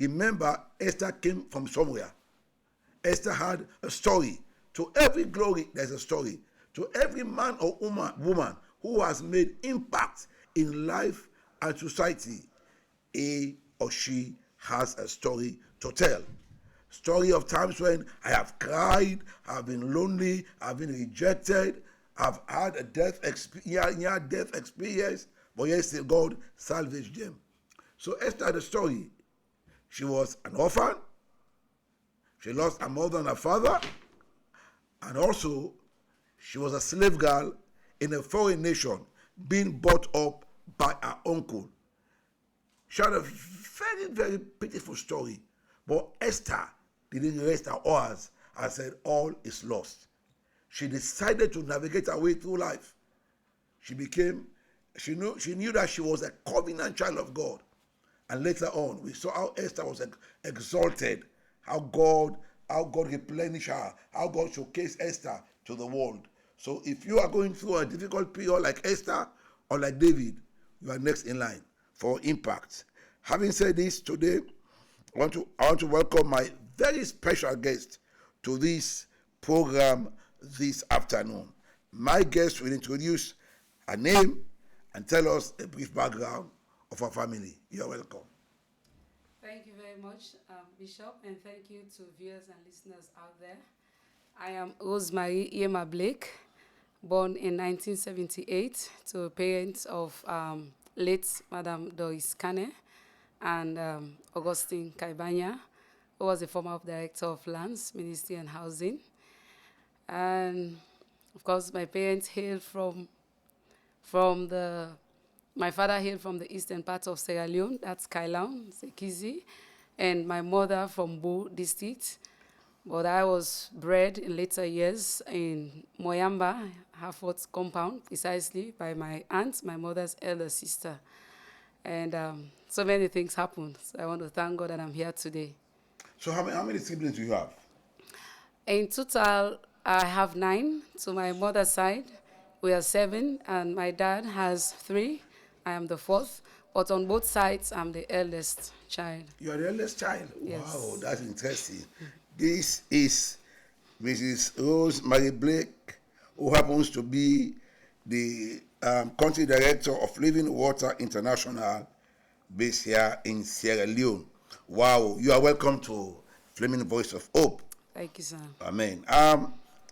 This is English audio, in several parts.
Remember, Esther came from somewhere. Esther had a story. To every glory, there's a story. To every man or woman who has made impact in life and society, he or she has a story to tell. Story of times when I have cried, I've been lonely, I've been rejected, I've had a near death experience, but yet still God salvaged them. So Esther had a story. She was an orphan. She lost her mother and her father. And also, she was a slave girl in a foreign nation being brought up by her uncle. She had a very, very pitiful story. But Esther didn't rest her oars and said, all is lost. She decided to navigate her way through life. She knew that she was a covenant child of God. And later on, we saw how Esther was exalted, how God replenished her, how God showcased Esther to the world. So if you are going through a difficult period like Esther or like David, you are next in line for impact. Having said this, today, I want to welcome my very special guest to this program this afternoon. My guest will introduce her name and tell us a brief background of her family. You're welcome. Thank you very much, Bishop, and thank you to viewers and listeners out there. I am Rosemarie Yema Blake, born in 1978 to parents of late Madam Doris Kane and Augustine Kaibanya, who was the former director of Lands, Ministry and Housing. And of course, my parents hailed my father hailed from the eastern part of Sierra Leone, that's Kailaun, Sekizi, and my mother from Bo district. But I was bred in later years in Moyamba, Harford's compound, precisely by my aunt, my mother's elder sister. And so many things happened. So I want to thank God that I'm here today. So how many siblings do you have? In total, I have 9 to my mother's side. We are 7, and my dad has 3. I am the 4th, but on both sides, I'm the eldest child. You are the eldest child? Yes. Wow, that's interesting. This is Mrs. Rosemarie Blake, who happens to be the country director of Living Water International, based here in Sierra Leone. Wow, you are welcome to Flaming Voice of Hope. Thank you, sir. Amen.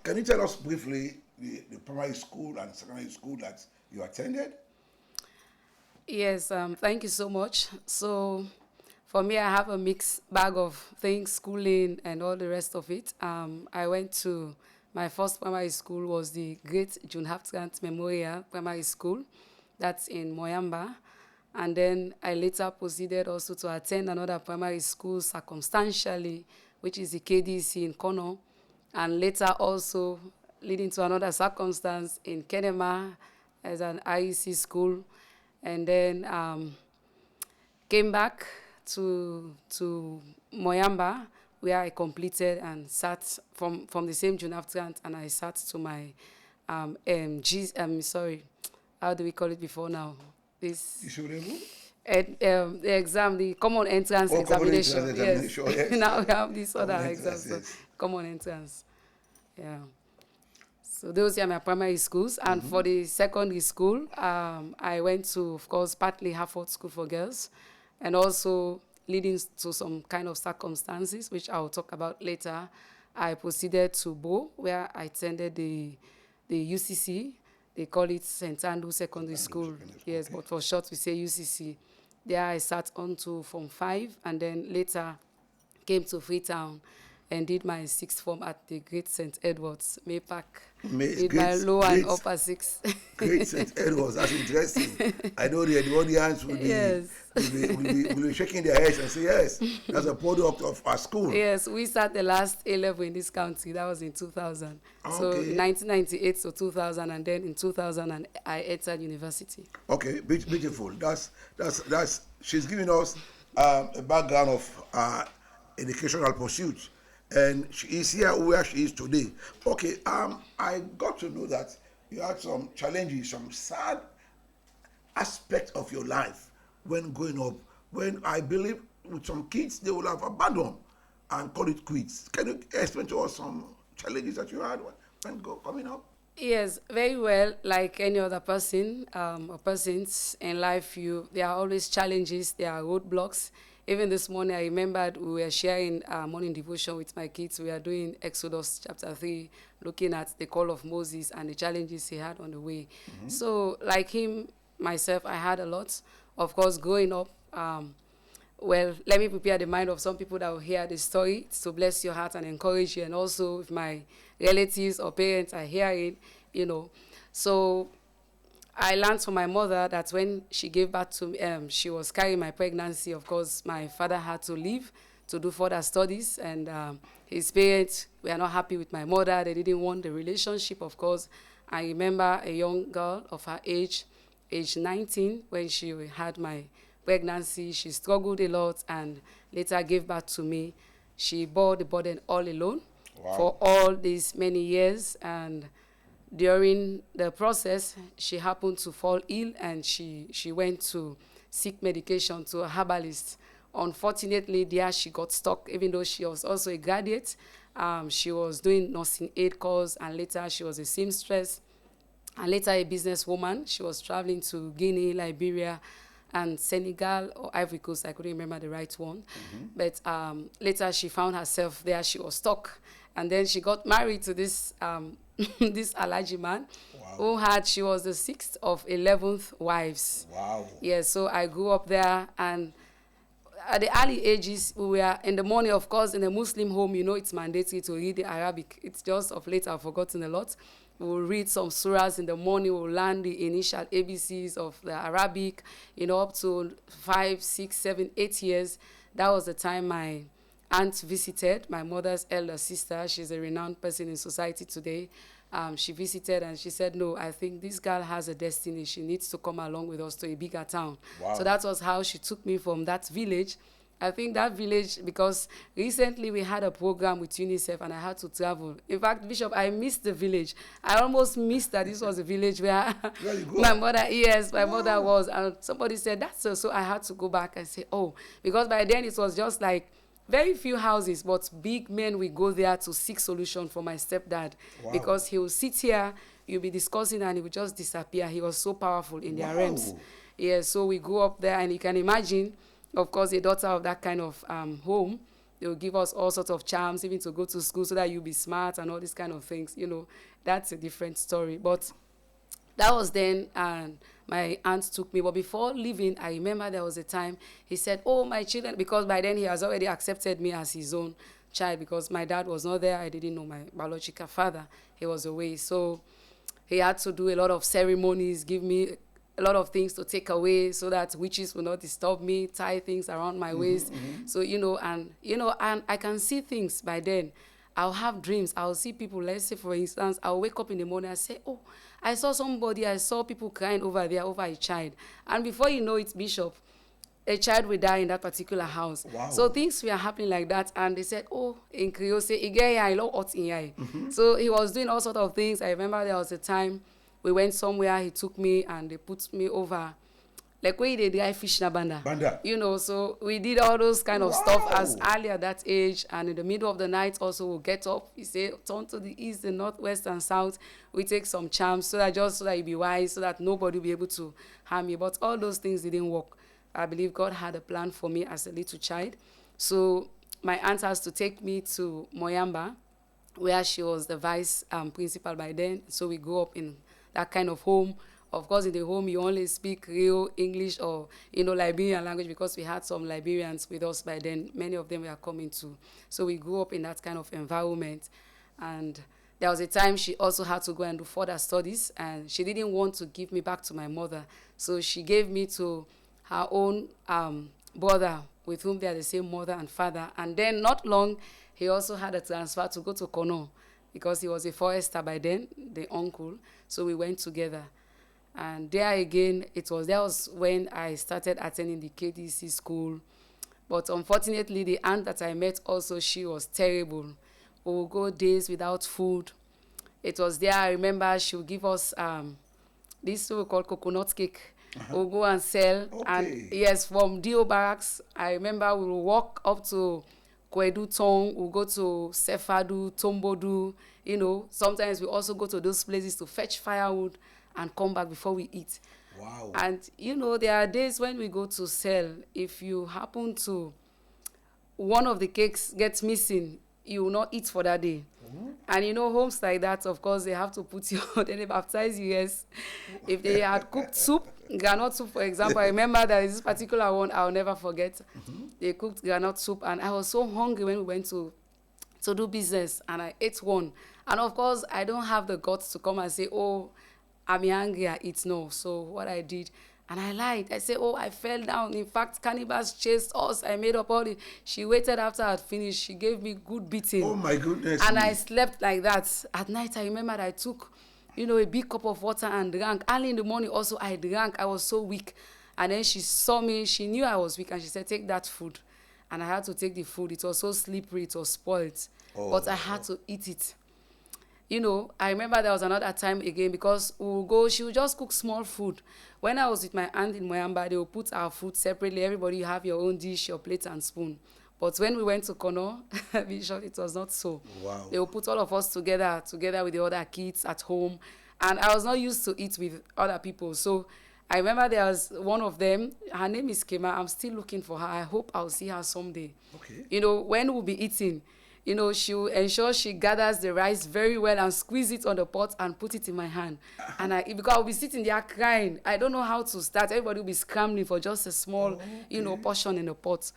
Can you tell us briefly the primary school and secondary school that you attended? Yes, thank you so much. So for me, I have a mixed bag of things, schooling and all the rest of it. I went to, my first primary school was the Great June Haftgrant Memorial Primary School. That's in Moyamba. And then I later proceeded also to attend another primary school circumstantially, which is the KDC in Kono. And later also leading to another circumstance in Kenema as an IEC school. And then came back to Moyamba, where I completed and sat from the same June Grant, and I sat to my how do we call it before now? The exam, the common entrance examination. Yes. Now we have this other exam, so common entrance. Yeah. So those are my primary schools. And for the secondary school, I went to, of course, partly Harford School for Girls, and also leading to some kind of circumstances, which I will talk about later, I proceeded to Bo, where I attended the UCC. They call it St. Andrew Secondary School. Yes, okay. But for short, we say UCC. There I sat on to Form 5, and then later came to Freetown and did my 6th form at the Great St. Edward's, Maypark. Did my lower and upper 6. Great St. Edward's, that's interesting. I know the audience will be shaking their heads and say, yes, that's a product of our school. Yes, we sat the last A-level in this country. That was in 2000. Okay. So 1998 to 2000, and then in 2000 I entered university. Okay, beautiful. That's she's giving us a background of educational pursuits. And she is here where she is today. Okay, I got to know that you had some challenges, some sad aspect of your life when growing up. When I believe with some kids, they will have abandoned and call it quits. Can you explain to us some challenges that you had when coming up? Yes, very well. Like any other person or persons in life, there are always challenges. There are roadblocks. Even this morning, I remembered we were sharing morning devotion with my kids. We are doing Exodus chapter 3, looking at the call of Moses and the challenges he had on the way. So, like him, myself, I had a lot. Of course, growing up, well, let me prepare the mind of some people that will hear the story to bless your heart and encourage you. And also, if my relatives or parents are hearing, you know. So, I learned from my mother that when she gave birth to me, she was carrying my pregnancy. Of course, my father had to leave to do further studies, and his parents were not happy with my mother. They didn't want the relationship, of course. I remember a young girl of her age 19, when she had my pregnancy. She struggled a lot and later gave birth to me. She bore the burden all alone. Wow. For all these many years, and during the process, she happened to fall ill, and she went to seek medication to a herbalist. Unfortunately, there she got stuck, even though she was also a graduate. She was doing nursing aid course, and later she was a seamstress, and later a businesswoman. She was traveling to Guinea, Liberia, and Senegal or Ivory Coast. I couldn't remember the right one. But later she found herself there. She was stuck. And then she got married to this this Alaji man. Wow. She was the 6th of 11th wives. Wow. Yeah, so I grew up there, and at the early ages, we were in the morning, of course, in a Muslim home, it's mandatory to read the Arabic. It's just of late I've forgotten a lot. We'll read some surahs in the morning. We'll learn the initial ABCs of the Arabic, up to 5, 6, 7, 8 years. That was the time my aunt visited, my mother's elder sister. She's a renowned person in society today. She visited and she said, no, I think this girl has a destiny. She needs to come along with us to a bigger town. Wow. So that was how she took me from that village. I think that village, because recently we had a program with UNICEF and I had to travel. In fact, Bishop, I missed the village. I almost missed that this was a village where my mother was. And somebody said, that's so I had to go back and say, oh, because by then it was just like very few houses, but big men will go there to seek solution for my stepdad. Wow. Because he will sit here, you'll be discussing, and he will just disappear. He was so powerful in their realms. Yeah, so we grew up there, and you can imagine, of course, a daughter of that kind of home, they will give us all sorts of charms, even to go to school so that you'll be smart and all these kind of things. That's a different story. But that was then, and my aunt took me. But before leaving, I remember there was a time he said, oh, my children, because by then he has already accepted me as his own child, because my dad was not there. I didn't know my biological father. He was away. So he had to do a lot of ceremonies, give me a lot of things to take away so that witches will not disturb me, tie things around my waist. So, and I can see things by then. I'll have dreams. I'll see people, let's say, for instance, I'll wake up in the morning and say, oh, I saw people crying over there, over a child. And before you know it, Bishop, a child will die in that particular house. Wow. So things were happening like that. And they said, oh, in Creole, say, so he was doing all sorts of things. I remember there was a time we went somewhere, he took me and they put me over, like where they dry fish na banda. So we did all those kind of stuff as early at that age. And in the middle of the night also we'll get up, we say, turn to the east, the northwest and south. We take some charms so that you be wise, so that nobody will be able to harm you. But all those things didn't work. I believe God had a plan for me as a little child. So my aunt has to take me to Moyamba, where she was the vice principal by then. So we grew up in that kind of home. Of course, in the home, you only speak real English or, Liberian language, because we had some Liberians with us by then. Many of them were coming too. So we grew up in that kind of environment. And there was a time she also had to go and do further studies, and she didn't want to give me back to my mother. So she gave me to her own brother, with whom they are the same mother and father. And then not long, he also had a transfer to go to Kono, because he was a forester by then, the uncle. So we went together. And there again, that was when I started attending the KDC school. But unfortunately, the aunt that I met also, she was terrible. We would go days without food. It was there, I remember, she would give us this thing we call coconut cake. We'll go and sell. And Okay. yes, from DO Barracks, I remember we will walk up to Kwedu Tong, we'll go to Sefadu, Tombodu, sometimes we also go to those places to fetch firewood and come back before we eat. Wow. And, there are days when we go to sell, if you happen to, one of the cakes gets missing, you will not eat for that day. And homes like that, of course, they have to put you on, then they baptize you, yes. If they had cooked soup, granite soup, for example, I remember there is this particular one I'll never forget. They cooked granite soup, and I was so hungry when we went to do business, and I ate one. And of course, I don't have the guts to come and say, oh, I'm hungry, I eat. No. So what I did, and I lied. I said, oh, I fell down. In fact, cannibals chased us. I made up all the... She waited after I had finished. She gave me good beating. Oh, my goodness. And I slept like that. At night, I remember I took, a big cup of water and drank. Early in the morning also, I drank. I was so weak. And then she saw me. She knew I was weak. And she said, take that food. And I had to take the food. It was so slippery. It was spoiled. Oh. But I had to eat it. I remember there was another time again, because she would just cook small food. When I was with my aunt in Moyamba, they would put our food separately. Everybody, you have your own dish, your plate and spoon. But when we went to Kono, it was not so. Wow. They would put all of us together with the other kids at home. And I was not used to eat with other people. So I remember there was one of them. Her name is Kema. I'm still looking for her. I hope I'll see her someday. Okay. When we'll be eating, she'll ensure she gathers the rice very well and squeeze it on the pot and put it in my hand. And because I'll be sitting there crying. I don't know how to start. Everybody will be scrambling for just a small, portion in the pot.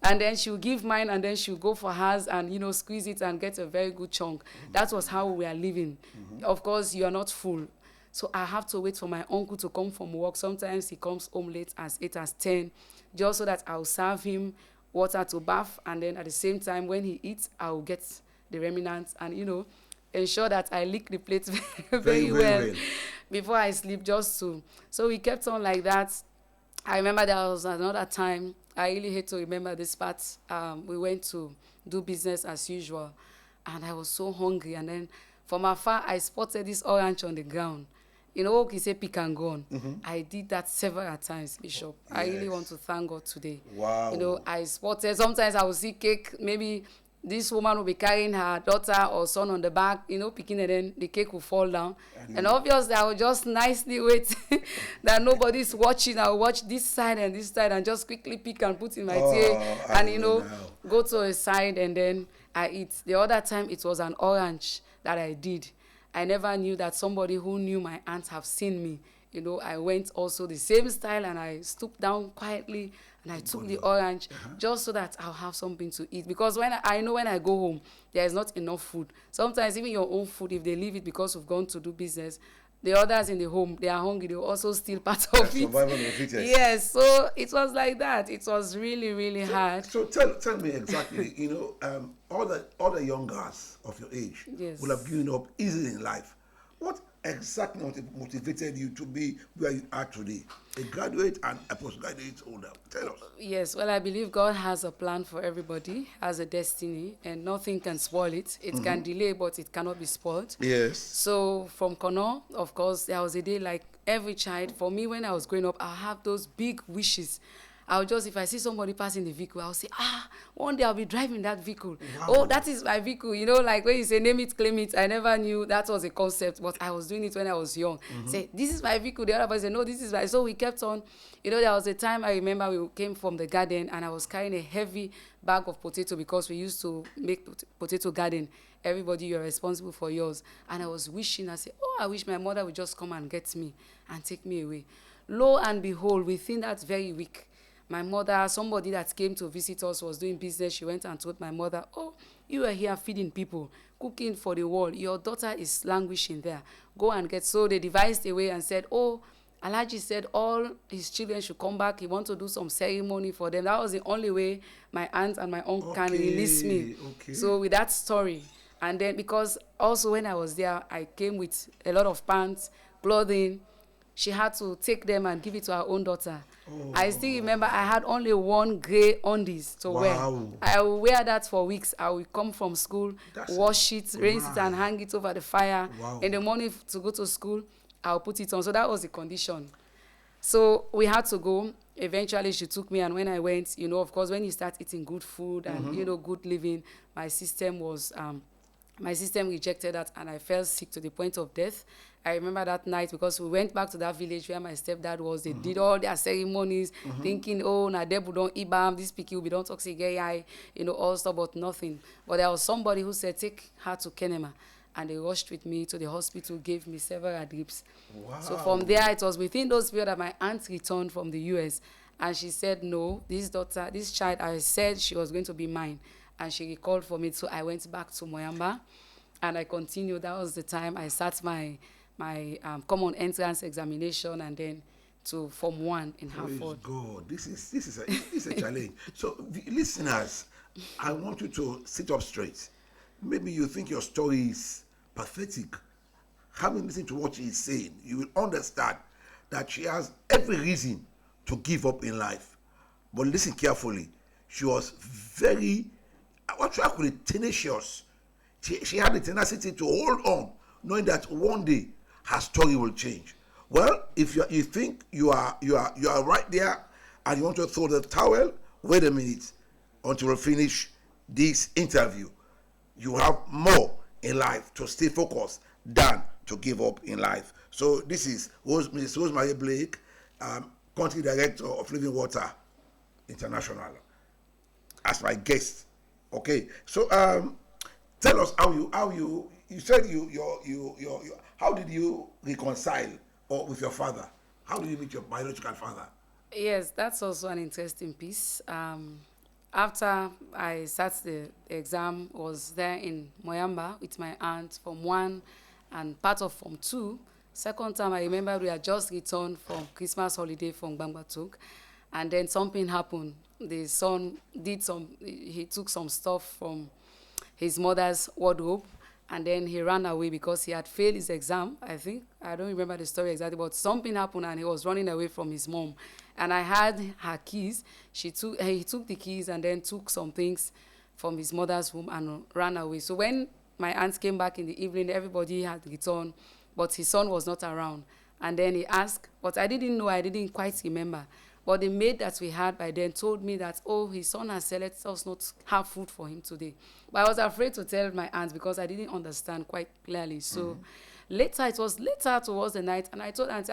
And then she'll give mine, and then she'll go for hers and, squeeze it and get a very good chunk. That was how we are living. Of course, you are not full. So I have to wait for my uncle to come from work. Sometimes he comes home late, as 8, as 10, just so that I'll serve him water to bath, and then at the same time when he eats, I'll get the remnants and ensure that I lick the plate very well before I sleep, so we kept on like that. I remember there was another time, I really hate to remember this part. We went to do business as usual, and I was so hungry, and then from afar I spotted this orange on the ground. You say pick and go on. I did that several times, Bishop. Yes. I really want to thank God today. Wow. I spotted, sometimes I will see cake, maybe this woman will be carrying her daughter or son on the back, picking, and then the cake will fall down. And obviously, I will just nicely wait that nobody's watching. I will watch this side and just quickly pick and put in my tray and, go to a side, and then I eat. The other time, it was an orange that I did. I never knew that somebody who knew my aunt have seen me. I went also the same style, and I stooped down quietly and I took the orange just so that I'll have something to eat. Because when I know when I go home, there is not enough food. Sometimes even your own food, if they leave it because we've gone to do business, the others in the home, they are hungry, they will also steal part of it. Survival of the fittest. Yes, so it was like that. It was really, really hard. So tell me exactly, all the young girls of your age will have given up easily in life. What exactly motivated you to be where you are today? A graduate and a postgraduate holder. Tell us. Yes, well, I believe God has a plan for everybody, has a destiny, and nothing can spoil it. It can delay, but it cannot be spoiled. Yes. So from Kono, of course, there was a day like every child. For me, when I was growing up, I have those big wishes. I'll just, if I see somebody passing the vehicle, I'll say, one day I'll be driving that vehicle. Wow. Oh, that is my vehicle. Like when you say name it, claim it, I never knew that was a concept, but I was doing it when I was young. Say, this is my vehicle. The other person said, no, this is my. So we kept on. There was a time I remember we came from the garden, and I was carrying a heavy bag of potato because we used to make potato garden. Everybody, you're responsible for yours. And I was wishing, I said, I wish my mother would just come and get me and take me away. Lo and behold, within that very week, my mother, somebody that came to visit us was doing business. She went and told my mother, you are here feeding people, cooking for the world. Your daughter is languishing there. Go and get. So they devised a way and said, Alhaji said all his children should come back. He wants to do some ceremony for them. That was the only way my aunt and my uncle can release me. Okay. So with that story. And then because also when I was there, I came with a lot of pants, clothing. She had to take them and give it to her own daughter. I still remember I had only one gray undies to wear. I will wear that for weeks. I will come from school, wash it, rinse it, and hang it over the fire. In the morning to go to school, I'll put it on. So that was the condition. So we had to go. Eventually, she took me, and when I went, of course, when you start eating good food and good living, my system was my system rejected that, and I fell sick to the point of death. I remember that night because we went back to that village where my stepdad was. They did all their ceremonies, thinking, oh, na debu don't ibam, this picky will be don't toxic, all stuff, but nothing. But there was somebody who said, take her to Kenema. And they rushed with me to the hospital, gave me several drips. Wow. So from there, it was within those period that my aunt returned from the US. And she said, no, this child, I said she was going to be mine. And she recalled for me, so I went back to Moyamba. And I continued. That was the time I sat my common entrance examination, and then to Form 1 in Praise Hartford. God. This is a challenge. So, the listeners, I want you to sit up straight. Maybe you think your story is pathetic. Having listened to what she is saying, you will understand that she has every reason to give up in life. But listen carefully. She was very, what should I call it, tenacious. She had the tenacity to hold on, knowing that one day her story will change. Well, if you think you are right there and you want to throw the towel, wait a minute until we finish this interview. You have more in life to stay focused than to give up in life. So this is Ms. Rosemarie Blake, Country Director of Living Water International, as my guest. Okay, so tell us how you said how did you reconcile with your father? How did you meet your biological father? Yes, that's also an interesting piece. After I sat the exam, was there in Moyamba with my aunt Form 1 and part of Form 2. Second time, I remember we had just returned from Christmas holiday from Bambatuk, and then something happened. The son he took some stuff from his mother's wardrobe, and then he ran away because he had failed his exam. I don't remember the story exactly, but something happened and he was running away from his mom. And I had her keys. He took the keys and then took some things from his mother's room and ran away. So when my aunt came back in the evening, everybody had returned, but his son was not around. And then he asked, but I didn't quite remember. But the maid that we had by then told me that, oh, his son has said, let us not have food for him today. But I was afraid to tell my aunt because I didn't understand quite clearly. So it was later towards the night, and I told auntie,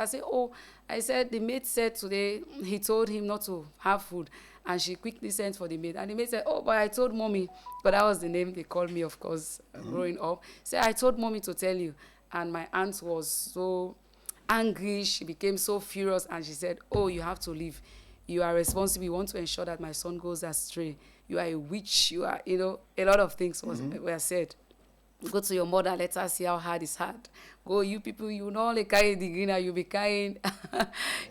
I said, the maid said today he told him not to have food. And she quickly sent for the maid. And the maid said, oh, but I told mommy. But that was the name they called me, of course, growing up. So I told mommy to tell you. And my aunt was so angry. She became so furious, and she said, oh, you have to leave. You are responsible. You want to ensure that my son goes astray. You are a witch. You are, a lot of things were said. Go to your mother, let her see how hard it's hard. Go, you people, you not only carry the greener, you'll be carrying,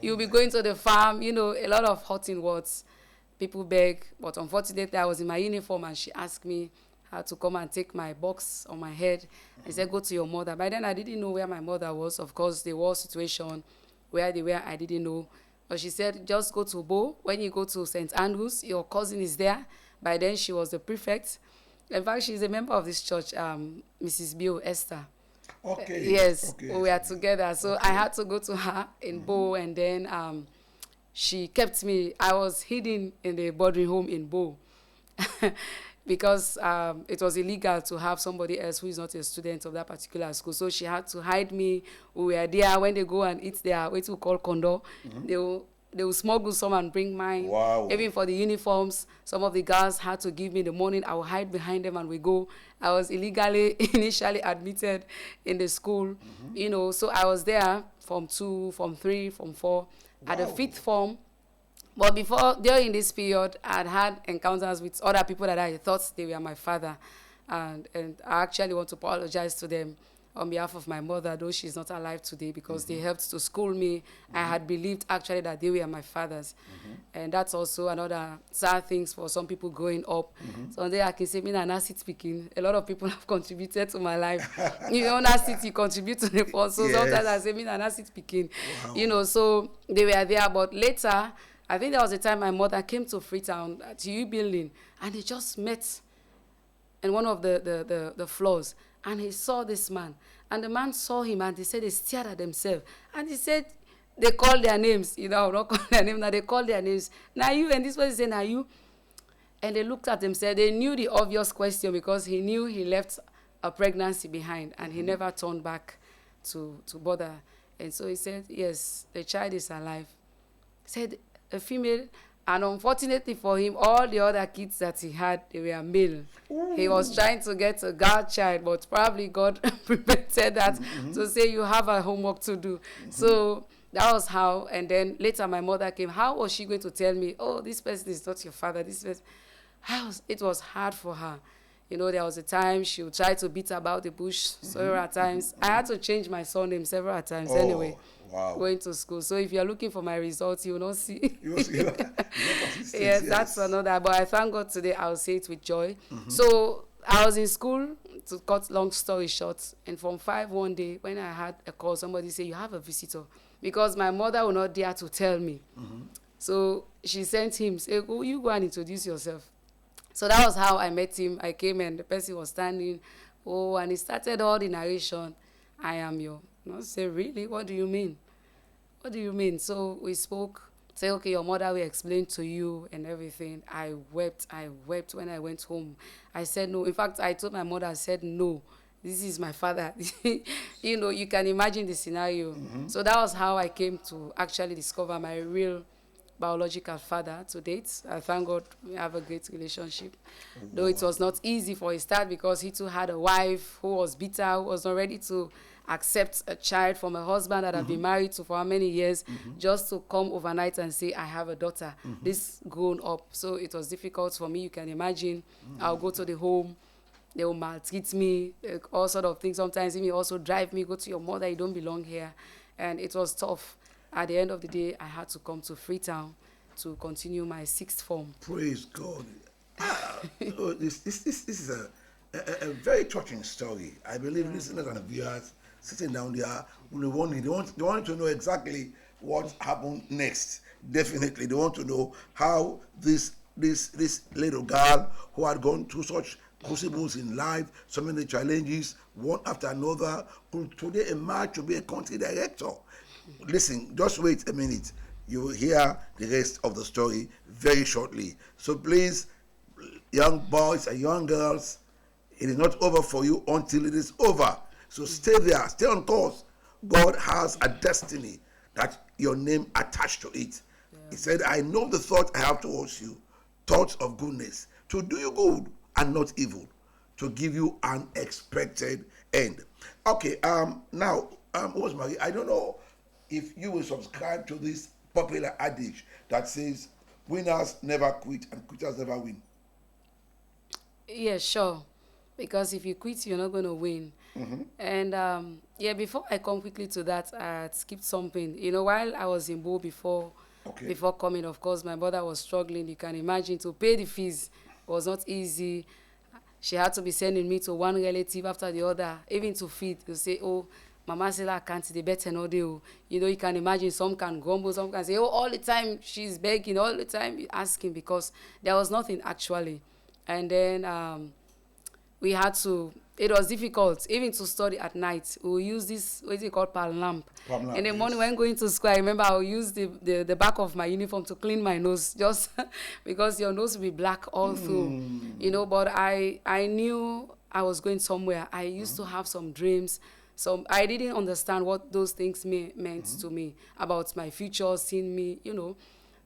you'll be going to the farm, a lot of hurting words. People beg, but unfortunately, I was in my uniform, and she asked me how to come and take my box on my head. I said, go to your mother. By then, I didn't know where my mother was. Of course, the war situation, where they were, I didn't know. But she said, just go to Bo. When you go to St. Andrews, your cousin is there. By then, she was the prefect. In fact, she's a member of this church, Mrs. Bill Esther. Okay. Yes, okay. we were together. So I had to go to her in Bo, and then she kept me. I was hidden in the boarding home in Bo because it was illegal to have somebody else who is not a student of that particular school. So she had to hide me. We were there. When they go and eat their, what we call condo, they will smuggle some and bring mine. Wow. Even for the uniforms, some of the girls had to give me the money. I would hide behind them and we go. I was illegally initially admitted in the school, so I was there from 2, from 3, from 4, at the 5th form. But during this period, I had encounters with other people that I thought they were my father. And I actually want to apologize to them on behalf of my mother, though she's not alive today, because they helped to school me. I had believed actually that they were my fathers. And that's also another sad thing for some people growing up. So one day I can say, me and Nasi speaking, a lot of people have contributed to my life. Nasi contribute to the phone. So sometimes I say, me and Nasi speaking. So they were there. But later, I think there was a time my mother came to Freetown, to U building, and they just met in one of the floors. And he saw this man. And the man saw him, and they said they stared at themselves. And he said, they call their names. I'll not call their name now. They call their names. Now you, and this person say, now you. And they looked at themselves. They knew the obvious question because he knew he left a pregnancy behind and he never turned back to bother. And so he said, yes, the child is alive. He said, a female. And unfortunately for him, all the other kids that he had, they were male. Ooh. He was trying to get a girl child, but probably God prevented that to say you have a homework to do. So that was how. And then later my mother came. How was she going to tell me, oh, this person is not your father? This person. It was hard for her. There was a time she would try to beat about the bush several times. I had to change my surname several times anyway. Wow. Going to school. So if you're looking for my results, you will not see. You will see. Yes, that's another. But I thank God today. I'll say it with joy. So I was in school, to cut long story short, and from 5 one day, when I had a call, somebody say, you have a visitor. Because my mother will not dare to tell me. So she sent him, say, oh, you go and introduce yourself. So that was how I met him. I came and the person was standing. Oh, and he started all the narration. I am your. I say, really? What do you mean? What do you mean? So we spoke. Say, okay, your mother will explain to you and everything. I wept when I went home. I said no. In fact, I told my mother, I said no. This is my father. You can imagine the scenario. So that was how I came to actually discover my real biological father to date. I thank God we have a great relationship. Wow. Though it was not easy for a start because he too had a wife who was bitter, who was not ready to accept a child from a husband that had been married to for how many years, just to come overnight and say, I have a daughter, this grown up. So it was difficult for me. You can imagine. I'll go to the home, they will maltreat me, all sort of things. Sometimes even also drive me, go to your mother, you don't belong here. And it was tough. At the end of the day, I had to come to Freetown to continue my 6th form. Praise God. This is a very touching story. I believe listeners and viewers sitting down there, they want to know exactly what happened next. Definitely, they want to know how this little girl who had gone through such crucibles in life, so many challenges, one after another, could today emerge to be a country director. Listen, just wait a minute. You will hear the rest of the story very shortly. So please, young boys and young girls, it is not over for you until it is over. So stay there, stay on course. God has a destiny that your name attached to it. Yeah. He said, I know the thoughts I have towards you, thoughts of goodness, to do you good and not evil, to give you an expected end. Okay, now, Rosemarie, I don't know if you will subscribe to this popular adage that says, winners never quit and quitters never win. Yeah, sure. Because if you quit, you're not going to win. And before I come quickly to that, I skipped something. While I was in Bo before coming, of course, my mother was struggling. You can imagine, to pay the fees was not easy. She had to be sending me to one relative after the other, even to feed. To say, oh, Mama said, I can't, they better not do. You can imagine, some can grumble, some can say, oh, all the time she's begging, all the time asking, because there was nothing actually. And then we had to, it was difficult even to study at night. We'll use this, what is it called, palm lamp. In the morning when going to school, I remember I'll use the back of my uniform to clean my nose, just because your nose will be black all through. But I knew I was going somewhere. I used to have some dreams. So I didn't understand what those things meant to me, about my future, seeing me,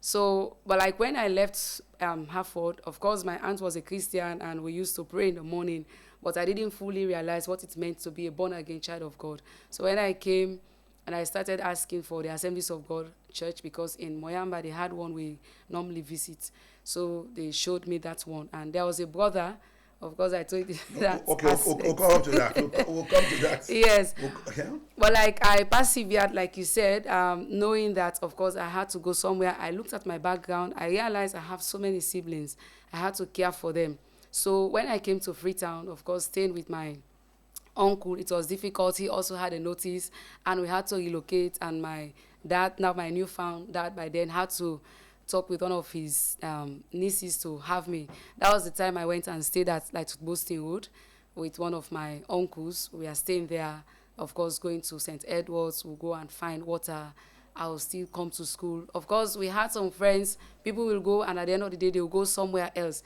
So, but like when I left Hartford, of course, my aunt was a Christian and we used to pray in the morning, but I didn't fully realize what it meant to be a born-again child of God. So when I came and I started asking for the Assemblies of God church, because in Moyamba they had one we normally visit. So they showed me that one. And there was a brother. Of course, I told you that. Okay, we'll come to that. We'll come to that. Yes. But like I persevered, like you said, knowing that, of course, I had to go somewhere. I looked at my background. I realized I have so many siblings. I had to care for them. So when I came to Freetown, of course, staying with my uncle, it was difficult. He also had a notice, and we had to relocate. And my dad, now my newfound dad by then, had to talk with one of his nieces to have me. That was the time I went and stayed at Boston Road with one of my uncles. We are staying there, of course, going to St. Edward's. We'll go and find water I will still come to school. Of course, we had some friends, people will go, and at the end of the day, they will go somewhere else.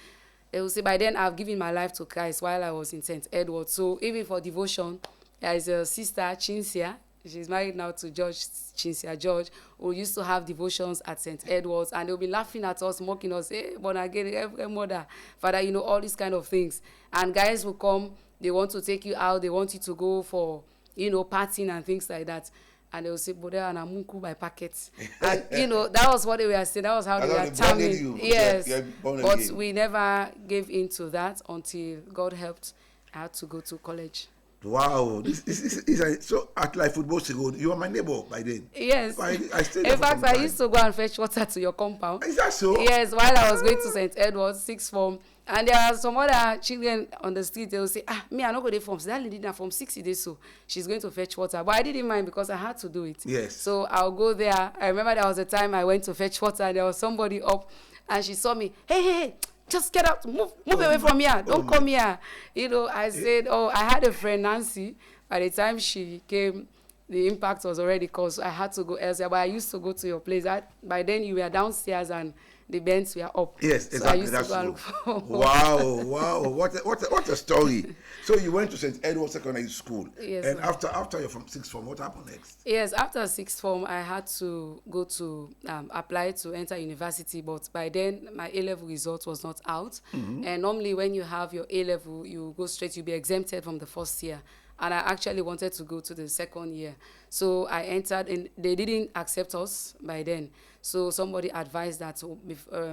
They will say, by then, I've given my life to Christ while I was in St. Edward. So even for devotion, there is a sister, Chinsia. She's married now to George, Chinsia George, who used to have devotions at St. Edward's, and they'll be laughing at us, mocking us, hey, born again, every mother, father, you know, all these kind of things. And guys will come, they want to take you out, they want you to go for, you know, partying and things like that. And they will say, Bode and Amunku by packets. And, you know, that was what they were saying. That was how they were terming. Yes. But we never gave in to that until God helped. I had to go to college. Wow, this is so at like football school. You are my neighbor by then. Yes. I stayed there. In fact, I used to go and fetch water to your compound. Is that so? Yes, while I was going to St. Edward's, sixth form. And there are some other children on the street, they will say, me, I don't go there from. So that lady now from 60 days, so she's going to fetch water. But I didn't mind because I had to do it. Yes. So I'll go there. I remember there was a time I went to fetch water and there was somebody up and she saw me, hey, just get out, move away from here, don't come here. You know, I said, I had a friend, Nancy. By the time she came, the impact was already caused. I had to go elsewhere, but I used to go to your place. By then, you were downstairs and the beds were up. Yes, so exactly. I used That's to go true. and Wow. What a story. So you went to St. Edward Secondary School. Yes. And after you're from sixth form, what happened next? Yes, after sixth form, I had to go to apply to enter university. But by then, my A-level result was not out. Mm-hmm. And normally, when you have your A-level, you go straight, you'll be exempted from the first year. And I actually wanted to go to the second year. So I entered, and they didn't accept us by then. So somebody advised that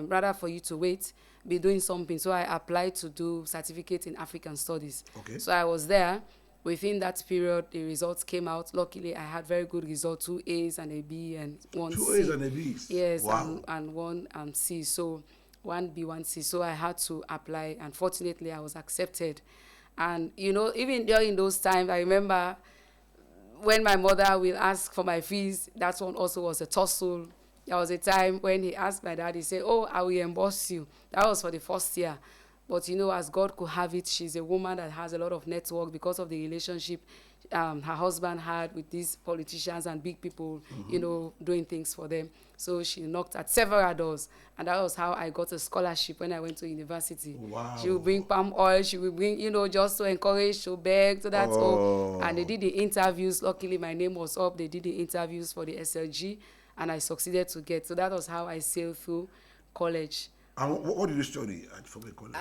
rather for you to wait, be doing something. So I applied to do certificate in African Studies. Okay. So I was there. Within that period, the results came out. Luckily, I had very good results, 2 A's and a B and 1 C. 2 A's and a B? Yes, wow. and 1 C. So 1 B, 1 C. So I had to apply. And fortunately, I was accepted. And, you know, even during those times, I remember when my mother will ask for my fees, that one also was a tussle. There was a time when he asked my dad, he said, I will reimburse you. That was for the first year. But, you know, as God could have it, she's a woman that has a lot of network because of the relationship her husband had with these politicians and big people, you know, doing things for them. So she knocked at several doors. And that was how I got a scholarship when I went to university. Wow. She would bring palm oil. She would bring, you know, just to encourage, to beg, to that. And they did the interviews. Luckily, my name was up. They did the interviews for the SLG. And I succeeded to get. So that was how I sailed through college. And what did you study at F.A.S College?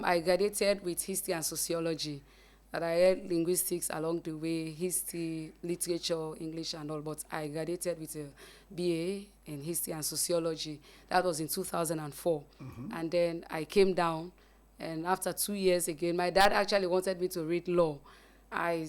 I graduated with history and sociology. And I read linguistics along the way, history, literature, English and all, but I graduated with a BA in history and sociology. That was in 2004. And then I came down, and after 2 years again, my dad actually wanted me to read law. We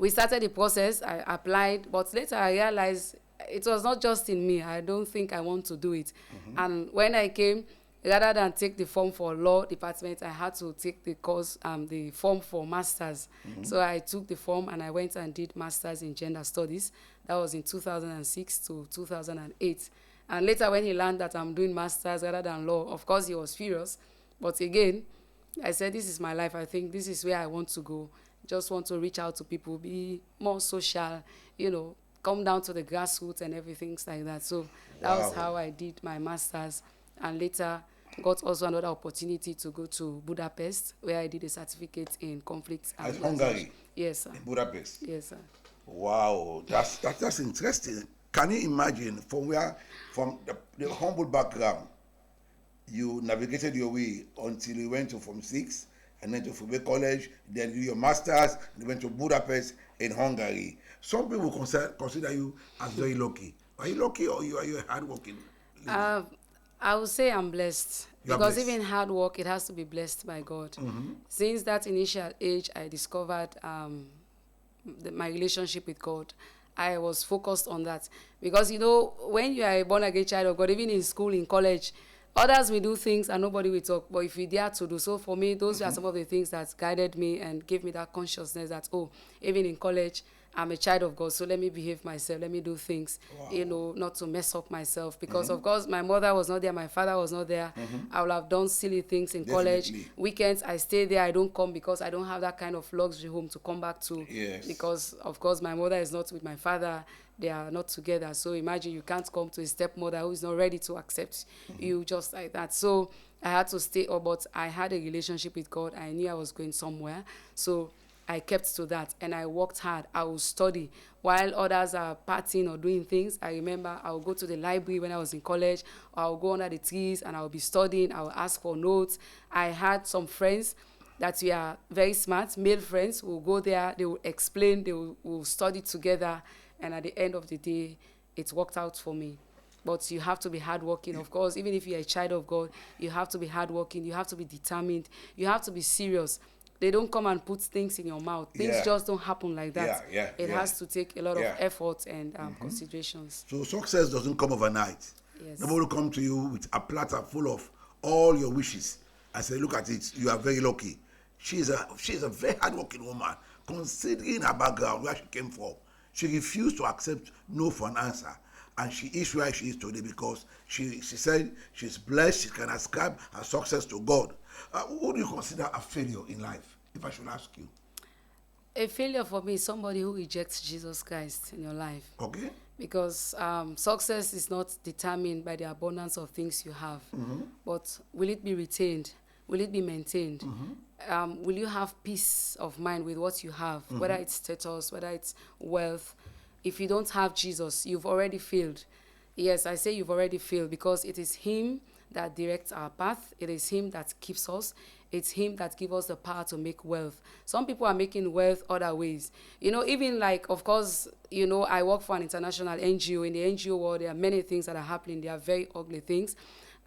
started the process, I applied, but later I realized it was not just in me. I don't think I want to do it. And when I came, rather than take the form for law department, I had to take the course, the form for masters. So I took the form and I went and did masters in gender studies. That was in 2006 to 2008. And later when he learned that I'm doing masters rather than law, of course he was furious. But again, I said, this is my life. I think this is where I want to go. Just want to reach out to people, be more social, you know, come down to the grassroots and everything like that. So that was how I did my masters. And later got also another opportunity to go to Budapest, where I did a certificate in conflict. At Hungary? Yes, sir. In Budapest? Yes, sir. Wow, that's interesting. Can you imagine from the humble background, you navigated your way until you went to Form 6, and then to F.A.S College, then you did your masters, and you went to Budapest in Hungary. Some people consider you as very lucky. Are you lucky, or are you hardworking? I would say I'm blessed. You're because blessed. even hard work, it has to be blessed by God. Since that initial age, I discovered my relationship with God. I was focused on that. Because, you know, when you are a born-again child of God, even in school, in college, others will do things and nobody will talk. But if you dare to do so, for me, those were some of the things that guided me and gave me that consciousness that, even in college, I'm a child of God, so let me behave myself, let me do things, not to mess up myself. Because, of course, my mother was not there, my father was not there. I would have done silly things in college. Weekends, I stay there, I don't come because I don't have that kind of luxury home to come back to. Yes. Because, of course, my mother is not with my father. They are not together. So imagine you can't come to a stepmother who is not ready to accept you just like that. So I had to stay up, but I had a relationship with God. I knew I was going somewhere. So I kept to that, and I worked hard. I would study while others are partying or doing things. I remember I would go to the library when I was in college, or I would go under the trees and I would be studying. I would ask for notes. I had some friends that were very smart, male friends, who would go there, they would explain, they would study together, and at the end of the day, it worked out for me. But you have to be hardworking, of course. Even if you're a child of God, you have to be hardworking. You have to be determined. You have to be serious. They don't come and put things in your mouth. Things just don't happen like that. It has to take a lot of effort and considerations. So success doesn't come overnight. Yes. Nobody will come to you with a platter full of all your wishes and say, look at it, you are very lucky. She's a very hardworking woman, considering her background, where she came from. She refused to accept no for an answer. And she is where she is today because she said she's blessed, she can ascribe her success to God. Who do you consider a failure in life, if I should ask you? A failure for me is somebody who rejects Jesus Christ in your life. Okay. Because success is not determined by the abundance of things you have. But will it be retained? Will it be maintained? Will you have peace of mind with what you have, whether it's status, whether it's wealth? If you don't have Jesus, you've already failed. Yes, I say you've already failed because it is him that directs our path. It is him that keeps us. It's him that gives us the power to make wealth. Some people are making wealth other ways. Even like, of course, I work for an international NGO. In the NGO world, there are many things that are happening. They are very ugly things.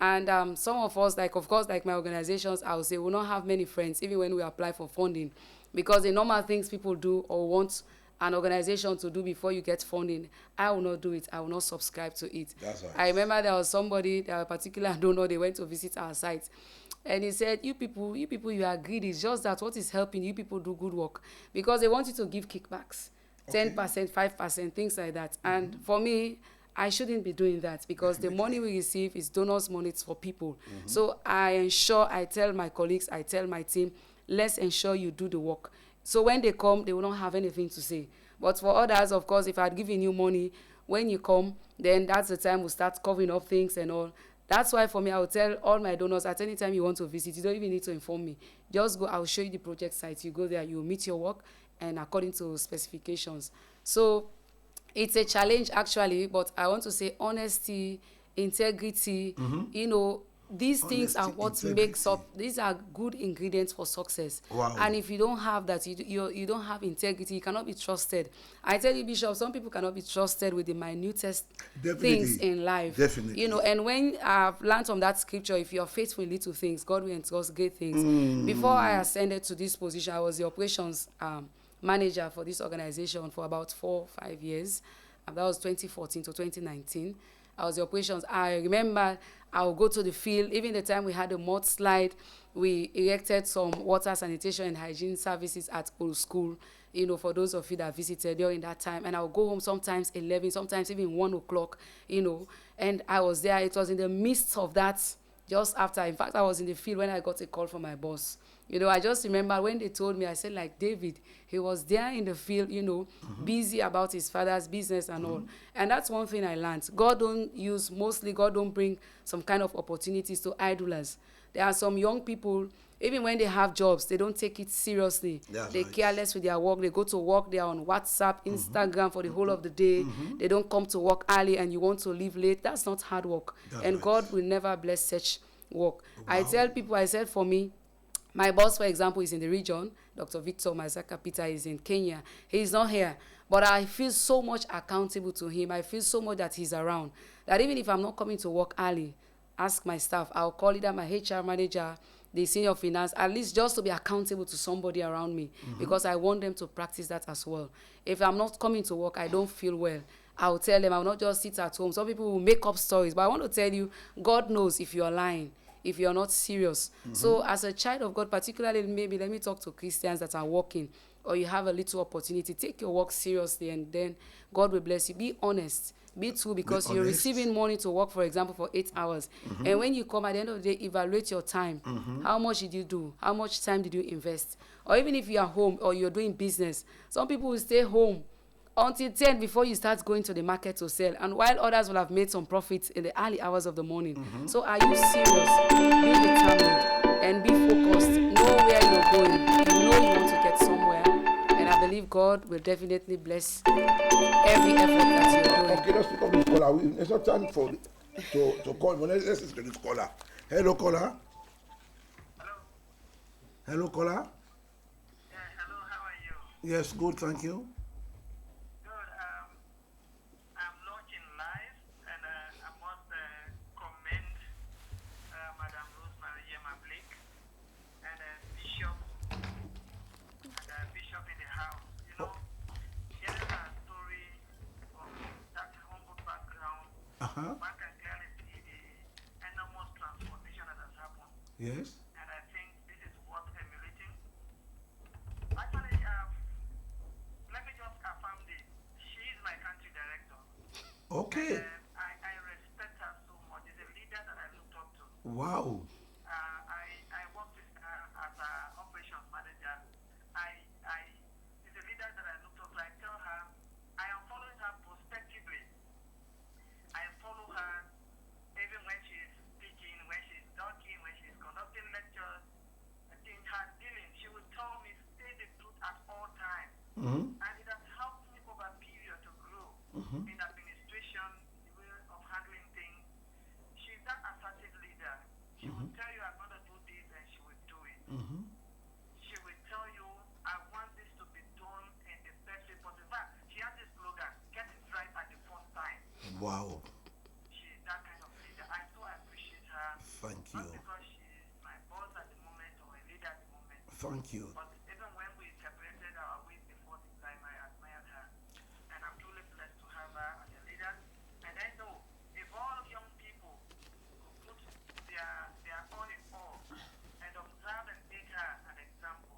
And some of us, like, of course, like my organizations, I would say, will not have many friends, even when we apply for funding. Because the normal things people do or want an organization to do before you get funding, I will not do it. I will not subscribe to it. That's right. I remember there was somebody, there a particular donor, they went to visit our site. And he said, you people, you are greedy. It's just that what is helping you people do good work. Because they want you to give kickbacks, 10%, 5%, things like that. And for me, I shouldn't be doing that because the money we receive is donors' money for people. So I tell my colleagues, I tell my team, let's ensure you do the work. So when they come, they will not have anything to say. But for others, of course, if I had given you money, when you come, then that's the time we'll start covering up things and all. That's why for me, I will tell all my donors, at any time you want to visit, you don't even need to inform me. Just go, I'll show you the project site. You go there, you meet your work, and according to specifications. So it's a challenge, actually, but I want to say honesty, integrity, these things are what makes up, these are good ingredients for success. Wow. And if you don't have that, you don't have integrity, you cannot be trusted. I tell you, Bishop, some people cannot be trusted with the minutest things in life. Definitely. And when I've learned from that scripture, if you're faithful in little things, God will entrust great things. Before I ascended to this position, I was the operations manager for this organization for about 4 or 5 years. That was 2014 to 2019. I was the operations. I remember I would go to the field. Even the time we had a mudslide, we erected some water, sanitation, and hygiene services at old school, for those of you that visited during that time. And I would go home sometimes 11, sometimes even 1 o'clock, and I was there. It was in the midst of that, just after. In fact, I was in the field when I got a call from my boss. I just remember when they told me, I said, like David, he was there in the field, busy about his father's business and all. And that's one thing I learned. God don't bring some kind of opportunities to idlers. There are some young people, even when they have jobs, they don't take it seriously. They're careless with their work. They go to work, they're on WhatsApp, Instagram for the whole of the day. They don't come to work early and you want to leave late. That's not hard work. God will never bless such work. Wow. I tell people, I said for me, my boss, for example, is in the region. Dr. Victor Mazaka Peter is in Kenya. He's not here. But I feel so much accountable to him. I feel so much that he's around. That even if I'm not coming to work early, ask my staff. I'll call either my HR manager, the senior finance, at least just to be accountable to somebody around me. Because I want them to practice that as well. If I'm not coming to work, I don't feel well. I'll tell them. I'll not just sit at home. Some people will make up stories. But I want to tell you, God knows if you're lying, if you're not serious. So as a child of God, particularly maybe let me talk to Christians that are working. or you have a little opportunity, take your work seriously, and then God will bless you. Be honest. Be true, because you're receiving money to work, for example, for 8 hours. And when you come at the end of the day, evaluate your time. How much did you do? How much time did you invest? Or even if you are home or you're doing business, some people will stay home until 10 before you start going to the market to sell, and while others will have made some profits in the early hours of the morning. So are you serious? Be determined and be focused. Know where you're going. You know you want to get somewhere, and I believe God will definitely bless every effort that you're doing. Okay, let's pick up this caller. It's not time for to call. Let's listen to this caller. Hello, caller. Hello. Hello, caller. Yeah, hello, how are you? Yes, good, thank you. Good. I'm launching live, and I must commend Madam Rosemarie Yema and Bishop Bishop in the house. You know, hearing a story from that humble background, one can clearly see the enormous transformation that has happened. Yes. And I think this is worth emulating. Actually, let me just affirm this. She is my country director. Okay. And I respect her so much. She's a leader that I looked up to. Wow. I worked with her as an operations manager. She's a leader that I looked up to. I tell her, I am following her prospectively. I follow her even when she's speaking, when she's talking, when she's conducting lectures. In her dealing, she will tell me, say the truth at all times. And it has helped me over a period to grow in administration, the way of handling things. She's that assertive leader. She will tell you, I'm going to do this, and she will do it. She will tell you, I want this to be done in the best way possible. In fact, she has this slogan, get it right at the first time. Wow. She's that kind of leader. I so appreciate her. Thank Not you. because she's my boss at the moment or a leader at the moment. Thank you. But even when we separated our ways before the time, I admired her. And I'm truly blessed to have her as a leader. And I know if all young people could put their all in all and observe and take her as an example,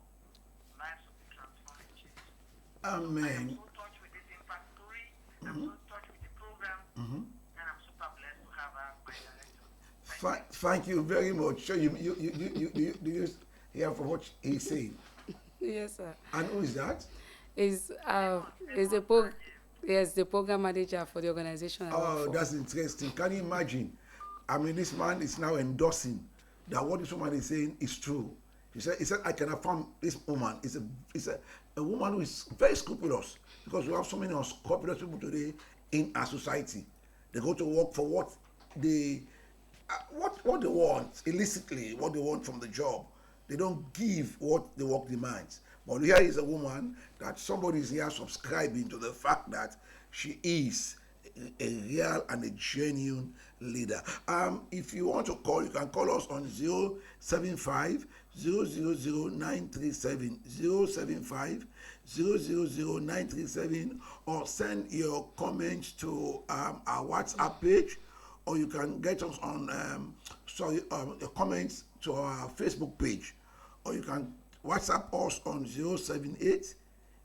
lives will be transformed and changed. I am Amen. so touched with this impact story. I'm so touched with the program. And I'm super blessed to have her as my director. Thank you very much. So you hear from what he said? Yes, sir. And who is that? Is the program manager for the organization I work Oh, for. that's interesting. Can you imagine? I mean, this man is now endorsing that what this woman is saying is true. He said, I can affirm this woman is a woman who is very scrupulous, because we have so many unscrupulous people today in our society. They go to work for what they want illicitly, what they want from the job. They don't give what the work demands. But here is a woman that somebody is here subscribing to the fact that she is a real and a genuine leader. If you want to call, you can call us on 075 937 075 937, or send your comments to our WhatsApp page, or you can get us on your comments to our Facebook page, or you can WhatsApp us on 078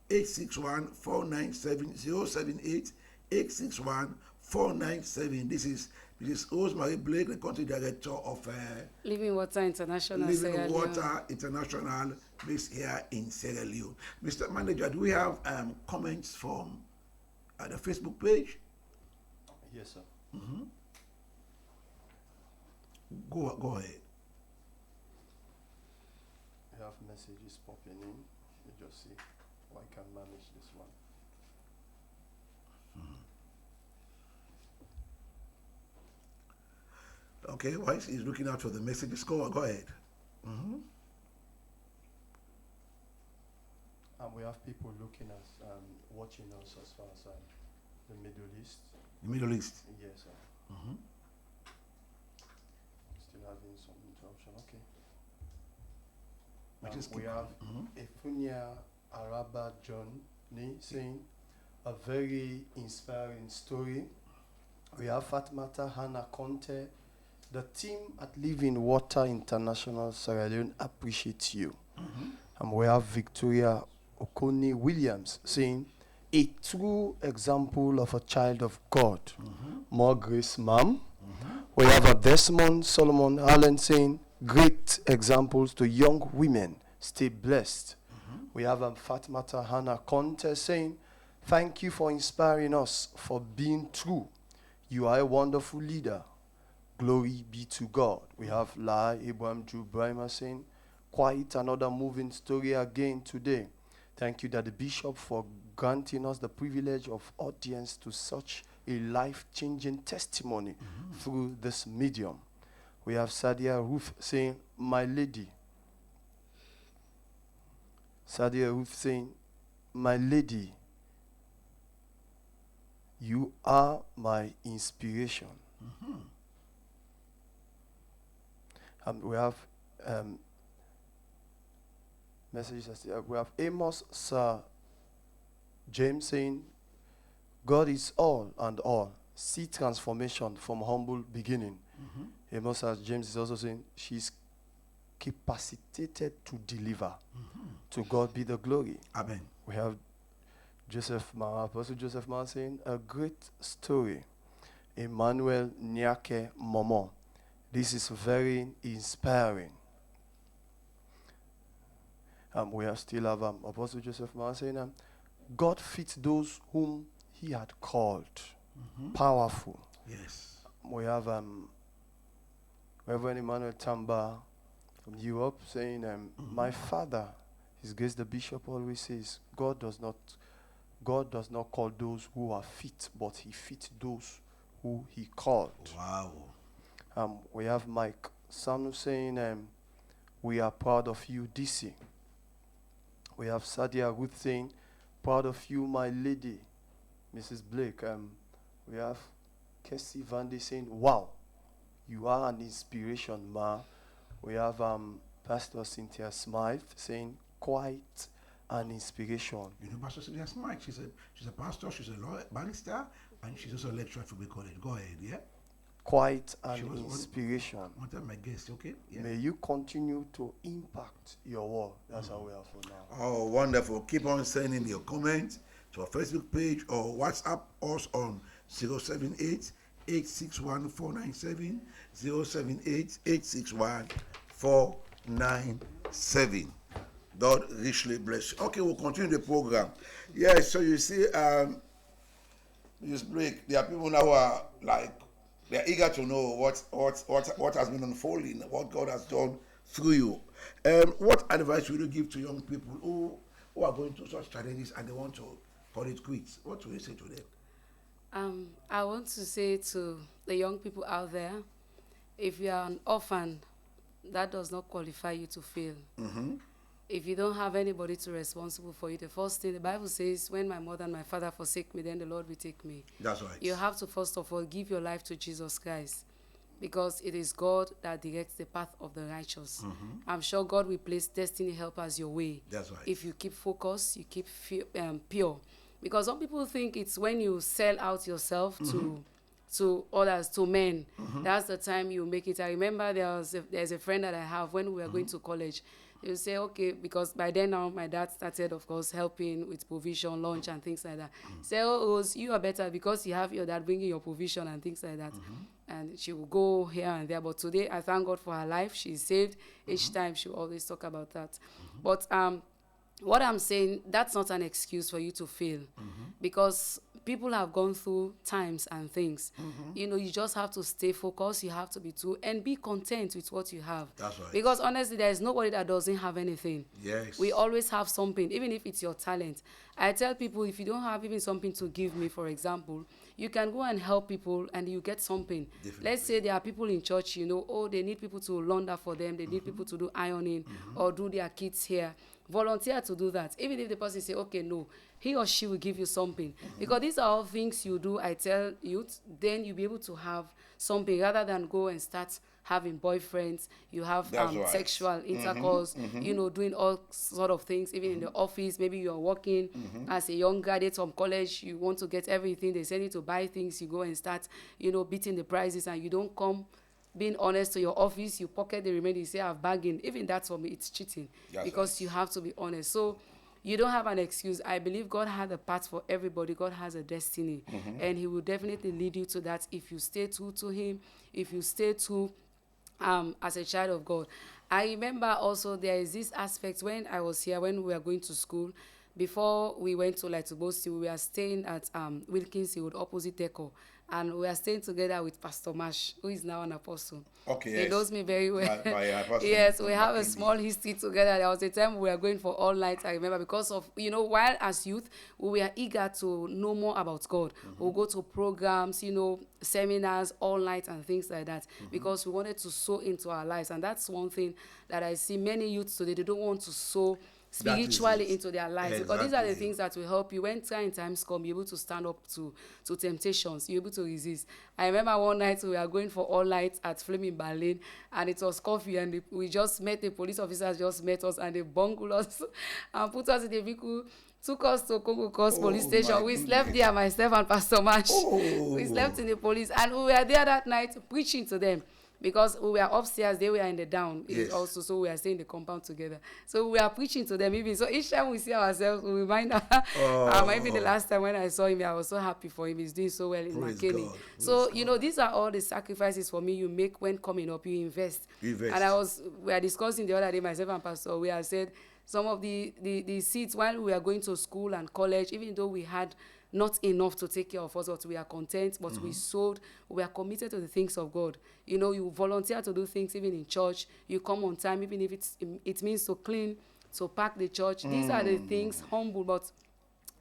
861 497 078 861 497. This is Rosemarie Blake, the country director of Living Water International. Living Water International, based here in Sierra Leone. Mr. Manager, do we have comments from the Facebook page? Yes, sir. Go ahead. You have messages popping in. You just see how I can manage this one. Okay, while he's looking out for the messages, go ahead. And we have people looking at, watching us as far as the Middle East. The Middle East. Yes, sir. Still having some interruption. Okay. We have Efunia Araba John saying a very inspiring story. We have Fatmata Hannah Conte. The team at Living Water International Sierra Leone appreciates you. And we have Victoria Okoni Williams saying, a true example of a child of God. More grace, ma'am. We have a Desmond Solomon Allen saying, great examples to young women. Stay blessed. We have Fatmata Hannah Conte saying, thank you for inspiring us, for being true. You are a wonderful leader. Glory be to God. We have La Abraham Drew Brimer saying, quite another moving story again today. Thank you, Daddy Bishop, for granting us the privilege of audience to such a life-changing testimony through this medium. We have Sadia Ruth saying, my lady. Sadia Ruth saying, my lady, you are my inspiration. We have messages. We have Amos Sir James saying, God is all and all. See transformation from humble beginning. Amos Sir James is also saying, she's capacitated to deliver. To God be the glory. Amen. We have Apostle Joseph Ma saying, a great story. Emmanuel Nyake Momo. This is very inspiring. We still have Apostle Joseph Ma saying, God fits those whom he had called. Powerful. Yes. We have Reverend Emmanuel Tamba from Europe saying, my father, His Grace the Bishop always says, God does not call those who are fit, but he fits those who he called. Wow. We have Mike Sanu saying, we are proud of you, DC. We have Sadia Ruth saying, proud of you, my lady, Mrs. Blake. We have Kessie Vande saying, wow, you are an inspiration, ma. We have Pastor Cynthia Smythe saying, quite an inspiration. You know, Pastor Cynthia Smythe, she's a pastor, she's a lawyer, barrister, and she's also a lecturer at Fubi College. Go ahead, yeah? Quite an inspiration. One time my guest, okay? Yeah. May you continue to impact your world. That's how we are for now. Oh, wonderful. Keep on sending your comments to our Facebook page or WhatsApp us on 078 861 497 078 861 497. God richly bless you. Okay, we'll continue the program. Yes, so you see, this break, there are people now who are like, they're eager to know what has been unfolding, what God has done through you. What advice will you give to young people who are going through such challenges and they want to call it quits? What will you say to them? I want to say to the young people out there, if you are an orphan, that does not qualify you to fail. If you don't have anybody to responsible for you, the first thing the Bible says, when my mother and my father forsake me, then the Lord will take me. That's right. You have to first of all give your life to Jesus Christ, because it is God that directs the path of the righteous. I'm sure God will place destiny helpers your way. That's right. If you keep focused, you keep pure. Because some people think it's when you sell out yourself to others, to men, that's the time you make it. I remember there's a friend that I have when we were going to college. You say, okay, because by then now my dad started, of course, helping with provision, lunch, and things like that. Say, oh, you are better because you have your dad bringing your provision and things like that. And she will go here and there. But today, I thank God for her life. She's saved. Each time she will always talk about that. But what I'm saying, that's not an excuse for you to fail, because people have gone through times and things. You know, you just have to stay focused. You have to be true and be content with what you have. That's right. Because honestly, there is nobody that doesn't have anything. Yes. We always have something, even if it's your talent. I tell people, if you don't have even something to give me, for example, you can go and help people and you get something. Definitely. Let's say there are people in church, you know, oh, they need people to launder for them. They need people to do ironing or do their kids' hair. Volunteer to do that. Even if the person say, okay, no, he or she will give you something. Because these are all things you do, I tell youth, then you'll be able to have something rather than go and start having boyfriends. You have Right. sexual intercourse, you know, doing all sort of things, even in the office. Maybe you're working as a young graduate from college, you want to get everything. They send you to buy things, you go and start, you know, beating the prices, and you don't come being honest to your office, you pocket the remaining, you say, I've bargained. Even that for me, it's cheating. That's because right. you have to be honest. So you don't have an excuse. I believe God had a path for everybody. God has a destiny. And he will definitely lead you to that if you stay true to him, if you stay true as a child of God. I remember also there is this aspect when I was here, when we were going to school, before we went to like to Bosti, we were staying at Wilkins Road, opposite Echo. And we are staying together with Pastor Mash, who is now an apostle. Okay, He yes. knows me very well. My apostle. Yes, we have a Indeed. small history together. There was a time we were going for all night, I remember, because of, while as youth, we were eager to know more about God. We'll go to programs, seminars, all night and things like that, because we wanted to sow into our lives. And that's one thing that I see many youths today, they don't want to sow spiritually into their lives, because these are the things that will help you when trying times come, you're able to stand up to temptations, you're able to resist. I remember one night we were going for all night at Flaming Berlin, and it was coffee, and we just met, the police officers just met us, and they bungled us and put us in the vehicle, took us to Congo Coast police station. We slept there, myself and Pastor Mash. We slept in the police, and we were there that night preaching to them. Because we were upstairs, they were in the down also, so we were staying in the compound together. So we are preaching to them even. So each time we see ourselves, we remind maybe the last time when I saw him, I was so happy for him. He's doing so well in McKinney. So, these are all the sacrifices for me you make when coming up, you invest. And we are discussing the other day, myself and Pastor, we have said some of the seats while we were going to school and college, even though we had not enough to take care of us, but we are content, but we sold, we are committed to the things of God. You volunteer to do things even in church, you come on time, even if it means to clean, to pack the church. These are the things, humble, but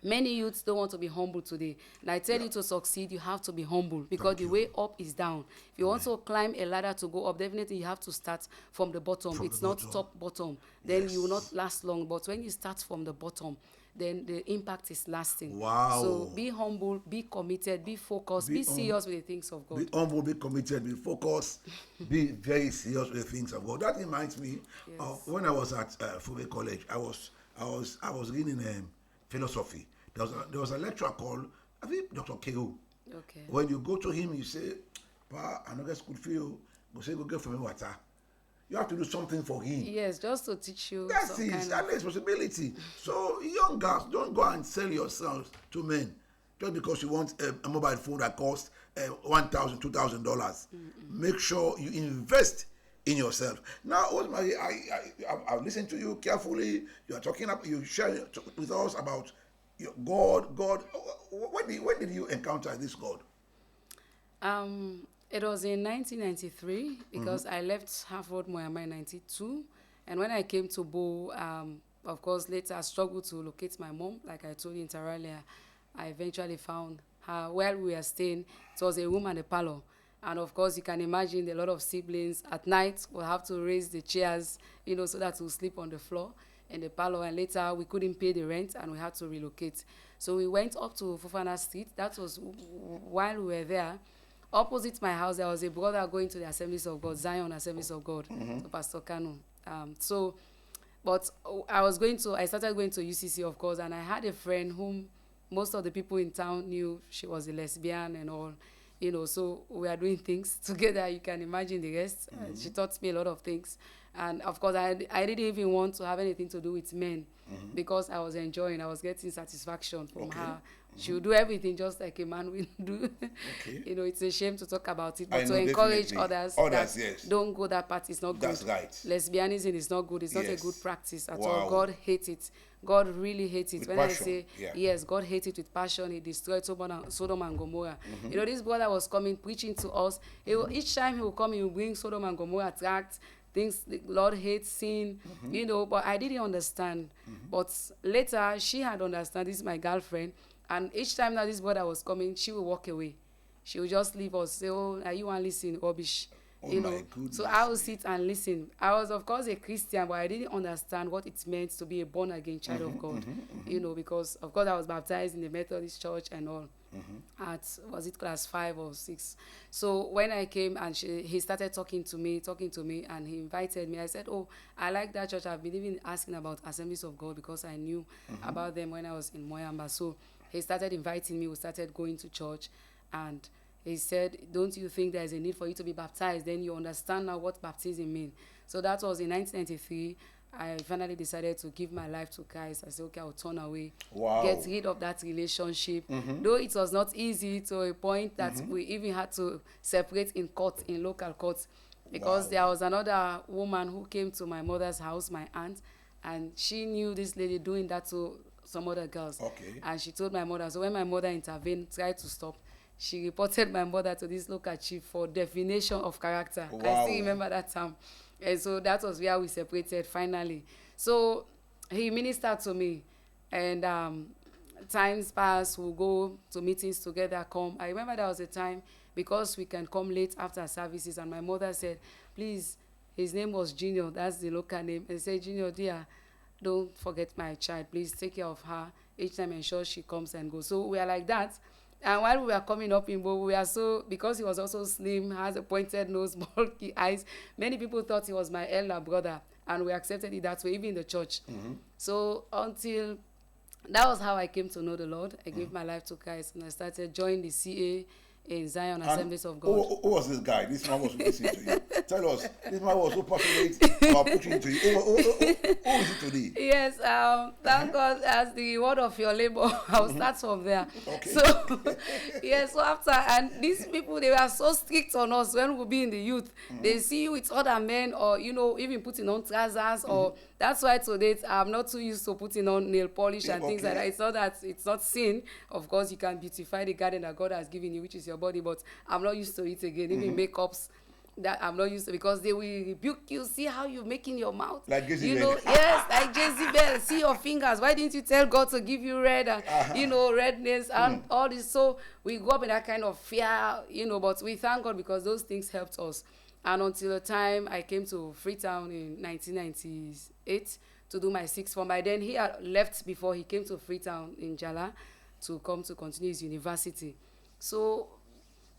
many youths don't want to be humble today. And I tell you, to succeed, you have to be humble, because the way up is down. If you want to climb a ladder to go up, definitely you have to start from the bottom. It's not top bottom. Then you will not last long. But when you start from the bottom, then the impact is lasting. Wow. So be humble, be committed, be focused, be serious with the things of God. Be humble, be committed, be focused, be very serious with the things of God. That reminds me of when I was at Fuwe College. I was reading philosophy. There was a lecturer called, I think, Dr. Keo. Okay. When you go to him, you say, "Pa, I don't get school for you. Go say, go get for me water." You have to do something for him. Yes, just to teach you. That's it. That's the responsibility. So young girls, don't go and sell yourselves to men just because you want a mobile phone that costs $1,000, $2,000. Make sure you invest in yourself. Now, Rosemarie, I've listened to you carefully. You are talking about, you share with us about your God. God, when did you encounter this God? It was in 1993, because I left Half Road Moyama in 92. And when I came to Bo, of course, later I struggled to locate my mom. Like I told you earlier, I eventually found her while we were staying. It was a room and a parlor. And of course, you can imagine a lot of siblings at night will have to raise the chairs, so that we'll sleep on the floor in the parlor. And later we couldn't pay the rent and we had to relocate. So we went up to Fofana Street. That was while we were there. Opposite my house, there was a brother going to the Assemblies of God, Zion Assemblies of God, to Pastor Kanu. But I started going to UCC, of course, and I had a friend whom most of the people in town knew she was a lesbian and all, so we are doing things together. You can imagine the rest. She taught me a lot of things. And of course, I didn't even want to have anything to do with men, because I was getting satisfaction from her. She would do everything just like a man will do. It's a shame to talk about it, but to encourage others that don't go that path is not good. That's right. Lesbianism is not good. It's not a good practice at all. God hates it. God really hates it. With when passion. I say, yes, God hates it with passion. He destroyed Sodom and Gomorrah. This brother was coming, preaching to us. Each time he will come, he will bring Sodom and Gomorrah tracts, things the Lord hates, sin, but I didn't understand. But later, she had understand. This is my girlfriend. And each time that this brother was coming, she would walk away. She would just leave us, say, "Oh, you want to listen, rubbish." My goodness. So I would sit and listen. I was, of course, a Christian, but I didn't understand what it meant to be a born-again child of God. Because, of course, I was baptized in the Methodist church and all. At, was it class 5 or 6? So when I came and he started talking to me, and he invited me. I said, "Oh, I like that church. I've been even asking about Assemblies of God because I knew about them when I was in Moyamba." So he started inviting me. We started going to church, and he said, "Don't you think there is a need for you to be baptized? Then you understand now what baptism means." So that was in 1993. I finally decided to give my life to Christ. I said, okay, I'll turn away, Wow. get rid of that relationship. Though it was not easy to a point that we even had to separate in court, in local courts, because Wow. there was another woman who came to my mother's house, my aunt, and she knew this lady doing that to some other girls. Okay. And she told my mother. So when my mother intervened, tried to stop, she reported my mother to this local chief for defamation of character. I Wow. still remember that time. And so that was where we separated finally. So he ministered to me, and times pass, we'll go to meetings together, come. I remember there was a time, because we can come late after services, and my mother said, please, his name was Junior, that's the local name, and said, Junior, dear, don't forget my child, please take care of her each time, ensure she comes and goes. So we are like that. And while we were coming up in Bo, we are so, because he was also slim, has a pointed nose, bulky eyes, many people thought he was my elder brother, and we accepted it that way, even in the church. So until, that was how I came to know the Lord. I gave my life to Christ, and I started joining the CA in Zion Assemblies of God. Who was this guy? This man was listening to you. Tell us. This man was so passionate about preaching to you. Who is it today? Yes, thank God, as the word of your labor, I'll start from there. Okay. So, yes, so after, and these people, they were so strict on us when we be in the youth. They see you with other men, or, you know, even putting on trousers, or that's why today I'm not too used to putting on nail polish and things like that. It's not that, it's not sin. Of course, you can beautify the garden that God has given you, which is your body, but I'm not used to it again. Even makeups, that I'm not used to, because they will rebuke you. See how you're making your mouth, like Jezebel. you know. Yes, like Jezebel. See your fingers. Why didn't you tell God to give you red and you know, red nails and all this? So we grew up in that kind of fear, you know, but we thank God because those things helped us. And until the time I came to Freetown in 1998 to do my sixth form. By then he had left before he came to Freetown in Jala to come to continue his university. So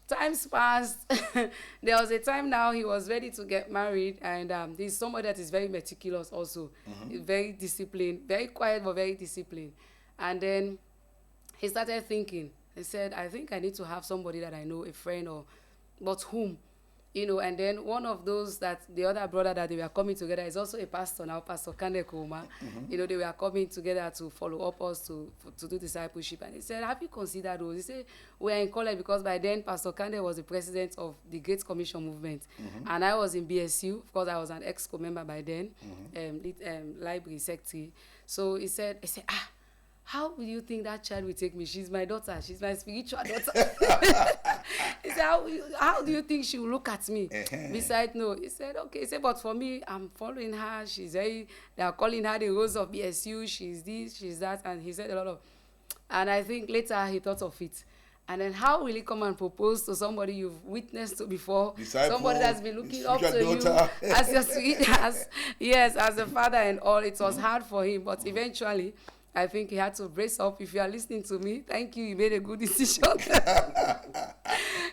times passed. There was a time now he was ready to get married, and he's somebody that is very meticulous also. He's very disciplined, very quiet but very disciplined. And then he started thinking. He said, I think I need to have somebody that I know, a friend, or but whom? You know, and then one of those that the other brother that they were coming together is also a pastor now, Pastor F.A.S Koroma. You know, they were coming together to follow up us to do discipleship. And he said, have you considered those? He said, we are in college, because by then Pastor F.A.S was the president of the Great Commission movement. And I was in BSU. Of course, I was an ex-co member by then, library secretary. So he said, how will you think that child will take me? She's my daughter. She's my spiritual daughter. He said, how do you think she will look at me? Besides, no. He said, okay. He said, but for me, I'm following her. They are calling her the Rose of BSU. She's this, she's that. And he said a lot of, and I think later he thought of it. And then how will he come and propose to somebody you've witnessed to before? Disciple, somebody that's been looking up to daughter. you as your sweet, as a father and all. It was hard for him, but eventually, I think he had to brace up. If you are listening to me, thank you. You made a good decision.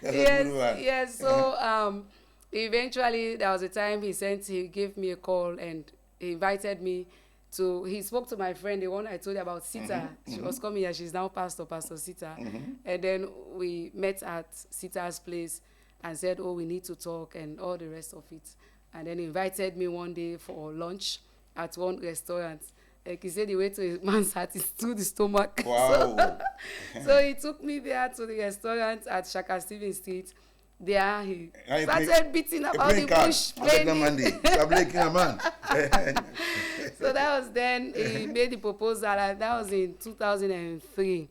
Yes. So eventually, there was a time he gave me a call, and he invited me to. He spoke to my friend, the one I told you about, Sita. She was coming here. She's now Pastor Sita. And then we met at Sita's place and said, oh, we need to talk and all the rest of it. And then he invited me one day for lunch at one restaurant. Like he said, the way to a man's heart is through the stomach. Wow. So he took me there to the restaurant at Shaka Stephen Street. There he started beating about the bush. So that was then, he made the proposal, and that was in 2003.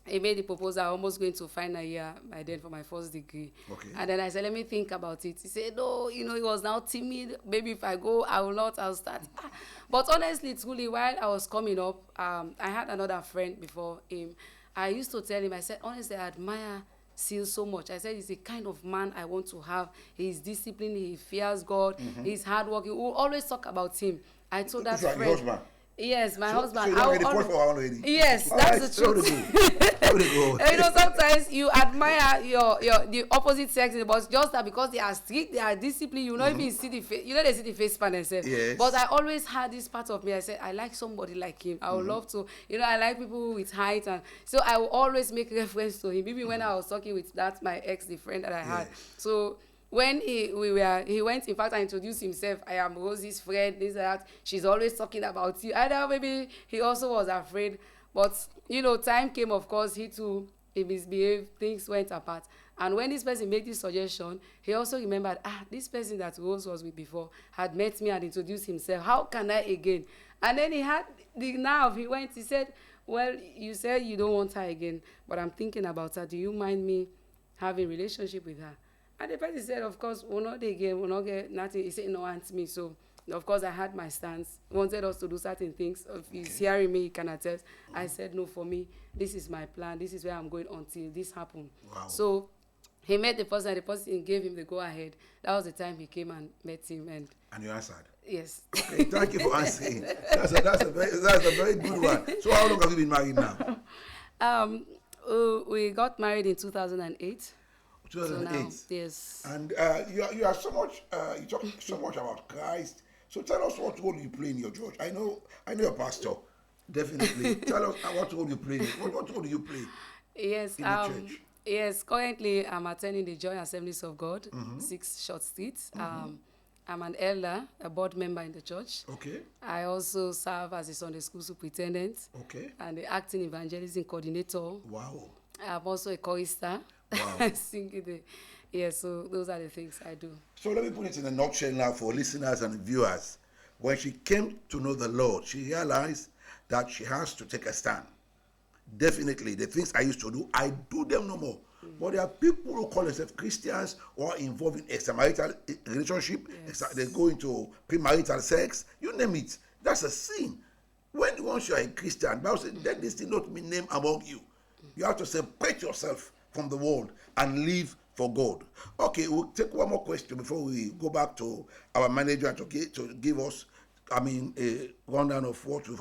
He made the proposal, almost going to final year by then for my first degree. Okay. And then I said, let me think about it. He said, no, you know, he was now timid. Maybe if I go, I will not, I'll start. But honestly, truly, while I was coming up, I had another friend before him. I used to tell him, I said, honestly, I admire Seal so much. I said, he's the kind of man I want to have. He's disciplined, he fears God, he's hardworking. We will always talk about him. I told that friend. Yes, my husband. Yes, that's the truth. You know, sometimes you admire the opposite sex, but just that because they are strict, they are disciplined, you not even see the face. You know, they see the face pan themselves. Yes. But I always had this part of me. I said, I like somebody like him. I would love to. You know, I like people with height, and so I will always make reference to him. Even when I was talking with my ex, the friend that I had. So when he went, in fact, and introduced himself. I am Rosie's friend, this and that. She's always talking about you. I know maybe he also was afraid. But, time came, of course, he misbehaved, things went apart. And when this person made this suggestion, he also remembered, this person that Rose was with before had met me and introduced himself. How can I again? And then he had the nerve. He said, well, you said you don't want her again, but I'm thinking about her. Do you mind me having a relationship with her? And the person said, of course, we'll not again, we'll not get nothing. He said, no, aunt me. So, of course, I had my stance. He wanted us to do certain things. If he's hearing me, he can attest. I said, no, for me, this is my plan. This is where I'm going until this happened. Wow. So he met the person, and the person gave him the go-ahead. That was the time he came and met him. And you answered? Yes. Okay, thank you for answering. That's a very good one. So how long have you been married now? We got married in 2008. 2008. So now, yes. And you are so much, you talk so much about Christ. So tell us what role you play in your church. I know you're a pastor, definitely. Tell us what role you play. What role do you play? Yes. In the church? Yes. Currently, I'm attending the Joy Assemblies of God, 6 Short Street. I'm an elder, a board member in the church. Okay. I also serve as a Sunday school superintendent. Okay. And the acting evangelism coordinator. Wow. I'm also a chorister. Wow. So those are the things I do. So let me put it in a nutshell now for listeners and viewers. When she came to know the Lord, she realized that she has to take a stand. Definitely, the things I used to do, I do them no more. But there are people who call themselves Christians or are involved in extramarital relationship. Yes. They go into premarital sex. You name it. That's a sin. Once you are a Christian, the Bible says, let this thing not be named among you. You have to separate yourself from the world and live for God. Okay, we'll take one more question before we go back to our manager to give us, a rundown of what we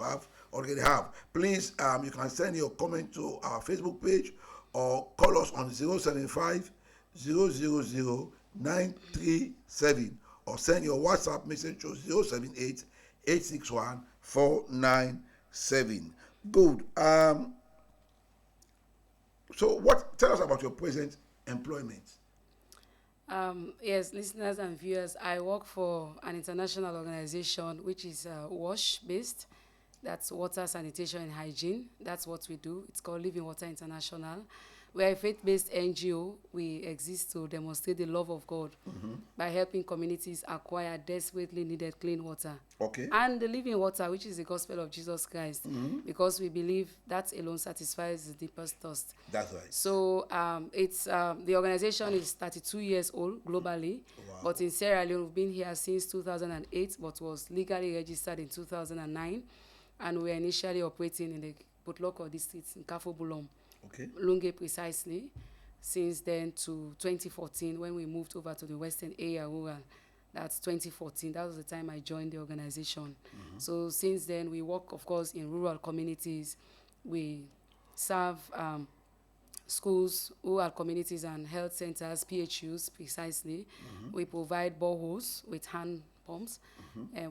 already have. Please, you can send your comment to our Facebook page or call us on 075 000 937 or send your WhatsApp message to 078 861 497. Good. So tell us about your present employment. Yes, listeners and viewers, I work for an international organization which is WASH based. That's Water, Sanitation and Hygiene. That's what we do. It's called Living Water International. We are a faith-based NGO. We exist to demonstrate the love of God by helping communities acquire desperately needed clean water. Okay. And the living water, which is the gospel of Jesus Christ, because we believe that alone satisfies the deepest thirst. That's right. So the organization is 32 years old globally, but in Sierra Leone, we've been here since 2008, but was legally registered in 2009. And we were initially operating in the Potloko district in Kafo-Bulom, Okay. Lunge precisely, since then to 2014 when we moved over to the Western area rural. That's 2014. That was the time I joined the organization. So since then, we work, of course, in rural communities. We serve schools, rural communities and health centers, PHUs precisely. We provide boreholes with hand pumps.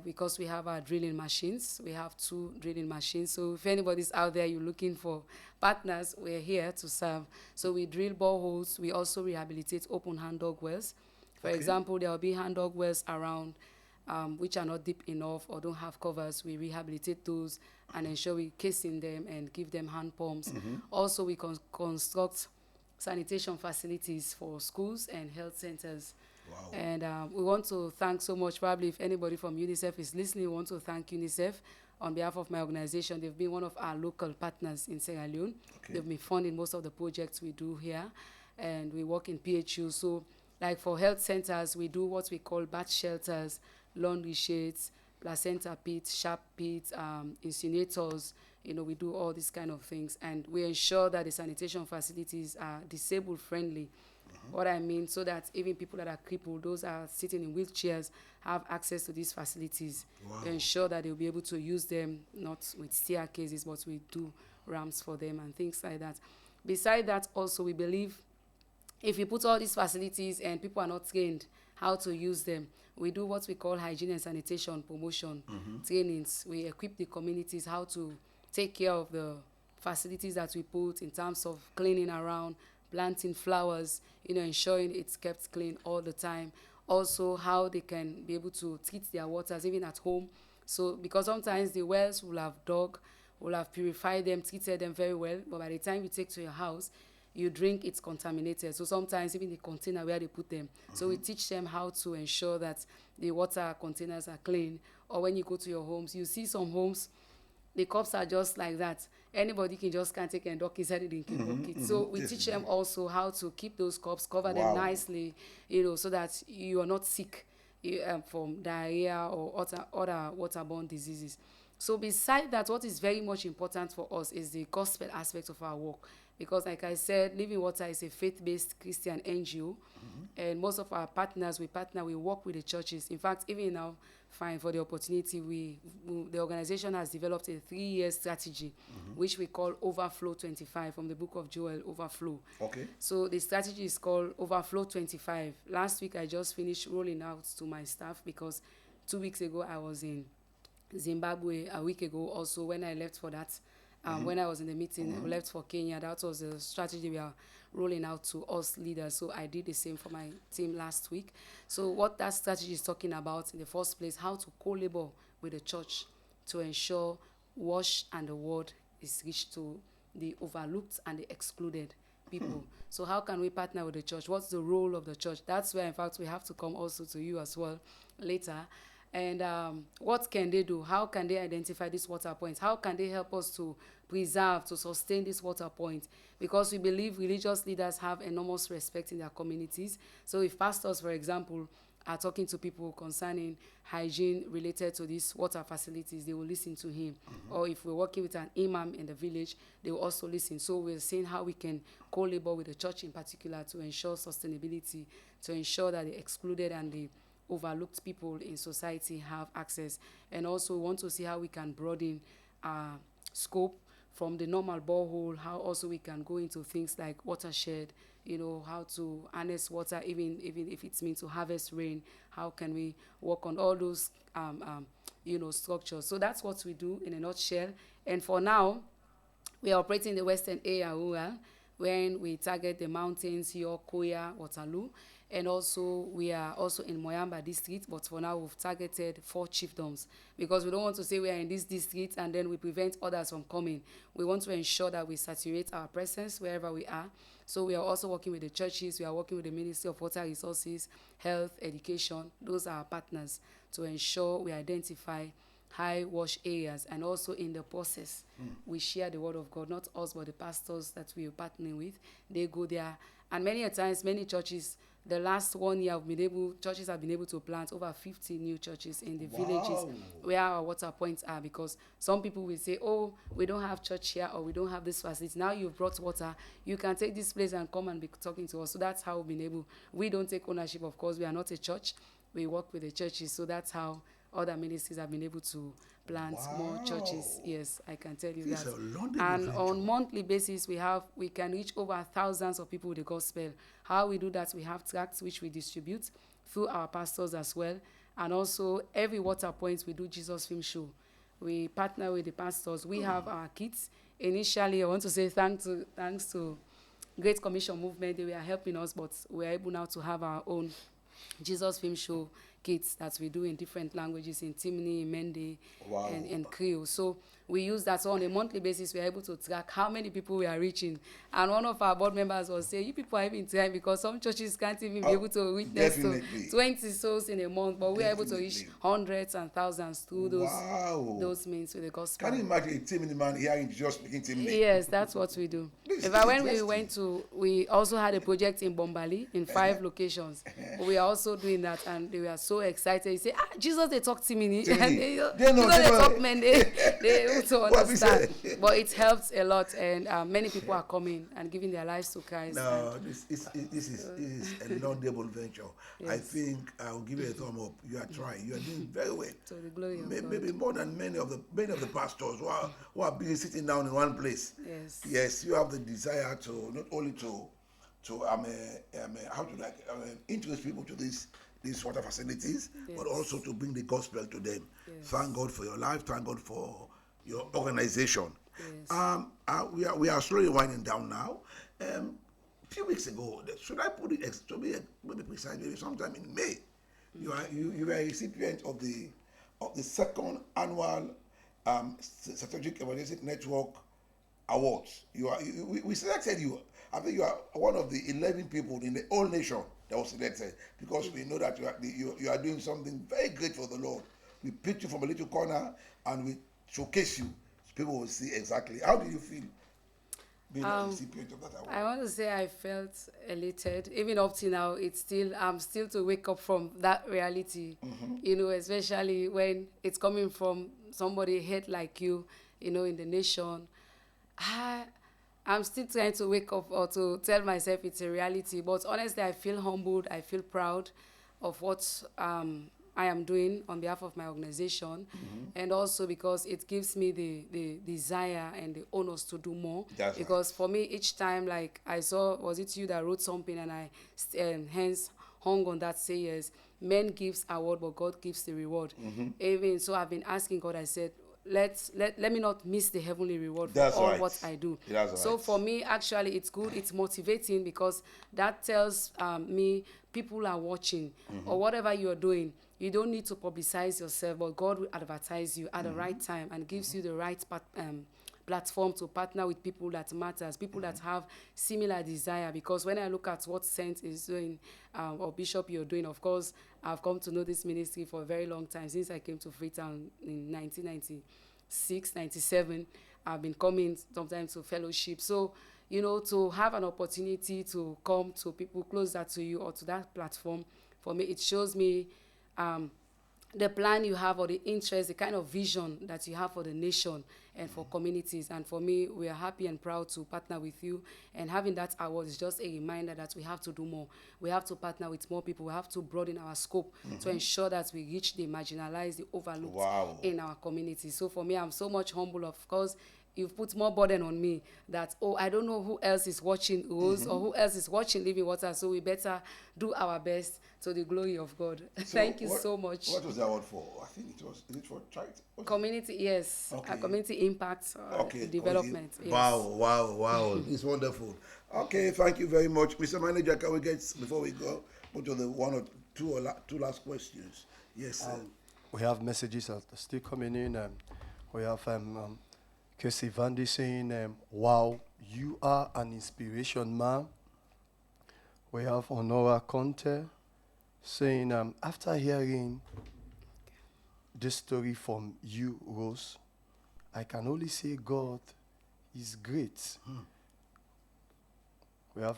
Because we have our drilling machines. We have 2 drilling machines. So if anybody's out there, you're looking for partners, we're here to serve. So we drill boreholes. We also rehabilitate open hand dog wells. For example, there will be hand dog wells around which are not deep enough or don't have covers. We rehabilitate those and ensure we casing them and give them hand pumps. Also, we construct sanitation facilities for schools and health centers. Wow. And we want to thank so much, probably if anybody from UNICEF is listening, we want to thank UNICEF on behalf of my organization. They've been one of our local partners in Sierra Leone. Okay. They've been funding most of the projects we do here, and we work in PHU. So like for health centers, we do what we call bath shelters, laundry shades, placenta pits, sharp pits, incinerators. We do all these kind of things, and we ensure that the sanitation facilities are disabled friendly. What I mean, so that even people that are crippled, those are sitting in wheelchairs, have access to these facilities. Wow. We ensure that they'll be able to use them, not with staircases, but we do ramps for them and things like that. Beside that, also, we believe if you put all these facilities and people are not trained how to use them, we do what we call hygiene and sanitation promotion trainings. We equip the communities how to take care of the facilities that we put in terms of cleaning around, planting flowers, ensuring it's kept clean all the time. Also, how they can be able to treat their waters even at home. So, because sometimes the wells will have dug, will have purified them, treated them very well, but by the time you take to your house, you drink, it's contaminated. So sometimes even the container where they put them. So we teach them how to ensure that the water containers are clean. Or when you go to your homes, you see some homes, the cups are just like that. Anybody can just can't take and dock inside it and keep bucket. So we teach them also how to keep those cups, cover them nicely, so that you are not sick from diarrhea or other waterborne diseases. So beside that, what is very much important for us is the gospel aspect of our work. Because like I said, Living Water is a faith-based Christian NGO. And most of our partners, we work with the churches. In fact, even now, fine for the opportunity, the organization has developed a 3-year strategy, which we call Overflow 25, from the book of Joel, Overflow. Okay. So the strategy is called Overflow 25. Last week, I just finished rolling out to my staff because 2 weeks ago, I was in Zimbabwe. A week ago also, when I left for that, when I was in the meeting, I left for Kenya. That was the strategy we are rolling out to us leaders. So I did the same for my team last week. So what that strategy is talking about in the first place, how to co-labor with the church to ensure wash and the word is reached to the overlooked and the excluded people. So how can we partner with the church? What's the role of the church? That's where, in fact, we have to come also to you as well later. And what can they do? How can they identify these water points? How can they help us to preserve, to sustain this water point? Because we believe religious leaders have enormous respect in their communities. So if pastors, for example, are talking to people concerning hygiene related to these water facilities, they will listen to him. Or if we're working with an imam in the village, they will also listen. So we're seeing how we can co-labor with the church in particular to ensure sustainability, to ensure that the excluded and the overlooked people in society have access. And also we want to see how we can broaden our scope from the normal borehole, how also we can go into things like watershed, how to harness water, even if it's meant to harvest rain. How can we work on all those structures? So that's what we do in a nutshell. And for now, we are operating in the western area rural, when we target the mountains, York, Koya, Waterloo. And also, we are also in Moyamba district, but for now, we've targeted 4 chiefdoms, because we don't want to say we are in this district and then we prevent others from coming. We want to ensure that we saturate our presence wherever we are. So we are also working with the churches, we are working with the Ministry of Water Resources, Health, Education. Those are our partners to ensure we identify high wash areas, and also in the process, we share the word of God, not us, but the pastors that we are partnering with. They go there, and many a times, many churches, the last 1 year, churches have been able to plant over 50 new churches in the villages where our water points are, because some people will say, oh, we don't have church here, or we don't have this facility. Now you've brought water, you can take this place and come and be talking to us. So that's how we've been able. We don't take ownership, of course. We are not a church. We work with the churches. So that's how other ministries have been able to plant more churches. Yes, I can tell you It's that. a laudable And venture. on monthly basis, we can reach over thousands of people with the gospel. How we do that, we have tracts which we distribute through our pastors as well. And also, every water point, we do Jesus Film Show. We partner with the pastors. We have our kits. Initially, I want to say thanks to Great Commission Movement. They were helping us, but we're able now to have our own Jesus Film Show kits that we do in different languages, in Timni, Mende, and Creole. So we use that. So on a monthly basis, we're able to track how many people we are reaching. And one of our board members was saying, you people are even trying, because some churches can't even be able to witness to 20 souls in a month, but we're able to reach hundreds and thousands through those means with the gospel. Can you imagine a Timni man hearing Jesus speaking Timni? Yes, that's what we do. In fact, when we also had a project in Bombali in 5 locations. We are also doing that, and they were so excited. They say, Jesus, they talk Timini. And they talk men. They also understand. But it helps a lot, and many people are coming and giving their lives to Christ. No, this is a laudable venture. Yes. I think I will give you a thumb up. You are trying. You are doing very well. To the glory of God. Maybe more than many of the pastors who are busy sitting down in one place. Yes. Yes, you have the desire to not only to introduce people to these water facilities, yes, but also to bring the gospel to them. Yes. Thank God for your life. Thank God for your organization. Yes. We are slowly winding down now. few weeks ago, should I put it to be maybe precise, maybe sometime in May, you were a recipient of the second annual Strategic Evangelistic Network Awards. We selected you. I think you are one of the 11 people in the whole nation that was selected, because we know that you are doing something very great for the Lord. We picked you from a little corner and we showcase you. So people will see exactly. How do you feel being a recipient of that award? I want to say I felt elated. Even up to now, I'm still to wake up from that reality. You know, especially when it's coming from somebody head like you, you know, in the nation. I'm still trying to wake up or to tell myself it's a reality. But honestly, I feel humbled. I feel proud of what I am doing on behalf of my organization. And also because it gives me the desire and the honors to do more. That's because for me, each time, like I saw, was it you that wrote something and I hence hung on that, say yes, men gives award, but God gives the reward. Even so, I've been asking God, I said, let me not miss the heavenly reward for That's all right. what I do. That's So right. for me, actually, it's good. It's motivating because that tells me people are watching, or whatever you're doing. You don't need to publicize yourself, but God will advertise you at the right time and gives you the right platform to partner with people that matters, people that have similar desire. Because when I look at what Saint is doing, or Bishop you're doing, of course, I've come to know this ministry for a very long time, since I came to Freetown in 1996, 97. I've been coming sometimes to fellowship. So, you know, to have an opportunity to come to people closer to you or to that platform, for me, it shows me the plan you have, or the interest, the kind of vision that you have for the nation and for communities. And for me, we are happy and proud to partner with you. And having that award is just a reminder that we have to do more. We have to partner with more people. We have to broaden our scope to ensure that we reach the marginalized, the overlooked Wow. in our community. So for me, I'm so much humble, of course. You've put more burden on me that, oh, I don't know who else is watching Rose or who else is watching Living Water, so we better do our best to the glory of God. So Thank you so much. What was the award for? I think is it for charity? Community, yes. Okay. Community impact Okay. development. Yes. Wow. It's wonderful. Okay, thank you very much. Mr. Manager, can we get, before we go to the one or two last questions? Yes, sir. We have messages that are still coming in. We have Casey Vandy saying, wow, you are an inspiration, ma'am. We have Honora Conte saying, after hearing this story from you, Rose, I can only say God is great. We have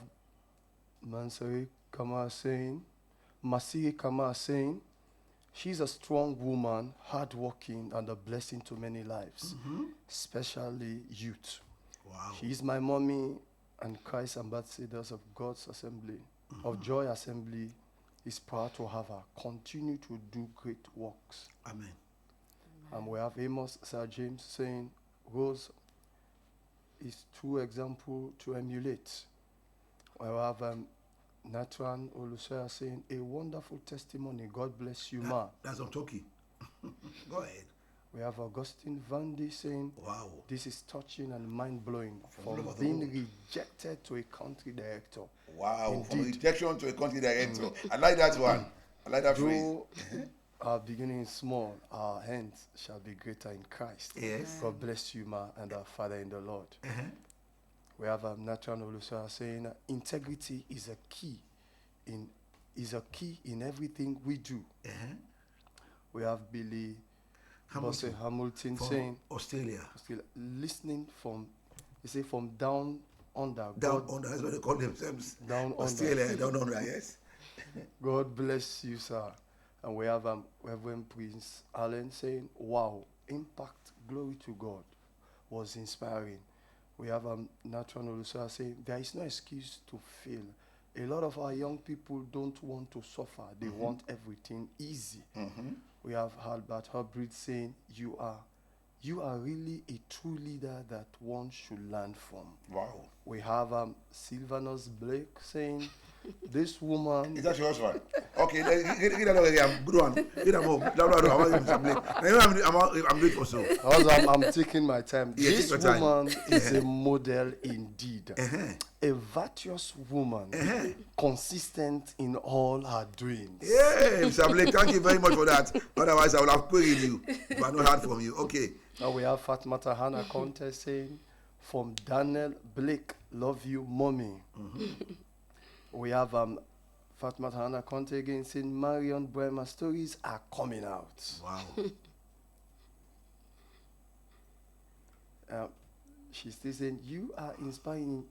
Masiri Kamara saying, she's a strong woman, hardworking, and a blessing to many lives, especially youth. Wow. She is my mommy and Christ ambassadors of God's Assembly, of Joy Assembly, is proud to have her continue to do great works. Amen. And we have Amos Sir James saying, Rose is true example to emulate. We have Natran Olusoya saying, a wonderful testimony. God bless you, ma. That's on Turkey. Go ahead. We have Augustine Vandy saying, Wow. this is touching and mind-blowing all from over the being world. rejected to a country director. Wow. From Indeed. rejection to a country director. I like that one. I like that phrase. Though our beginning is small, our hands shall be greater in Christ. Yes. God bless you, ma, and our Father in the Lord. We have Nathan Olusoya saying, integrity is a key in everything we do. We have Billy Hamilton from saying, Australia. listening from, you say, from down under. Down under, that's what they call themselves. Down Australia, under. down under, yes. God bless you, sir. And we have Reverend Prince Allen saying, wow, impact, glory to God, was inspiring. We have Nathan Olusoya saying, there is no excuse to fail. A lot of our young people don't want to suffer. They want everything easy. We have Albert Hubbard saying, you are really a true leader that one should learn from. Wow. We have Sylvanus Blake saying, This woman, Is that your husband? Okay, get that again. Good one. Get that more. I'm doing for so. also, I'm taking my time. Yeah, This take your time. woman is a model indeed. Uh-huh. A virtuous woman, consistent in all her doings. Yeah, Mr. Blake, thank you very much for that. Otherwise, I would have queried you, but not heard from you. Okay. Now we have Fatmata Hannah Conte saying, from Daniel Blake, love you, mommy. We have Fatmata Hannah Conte again saying, Marion Bremer stories are coming out. Wow. She's still saying, you are inspiring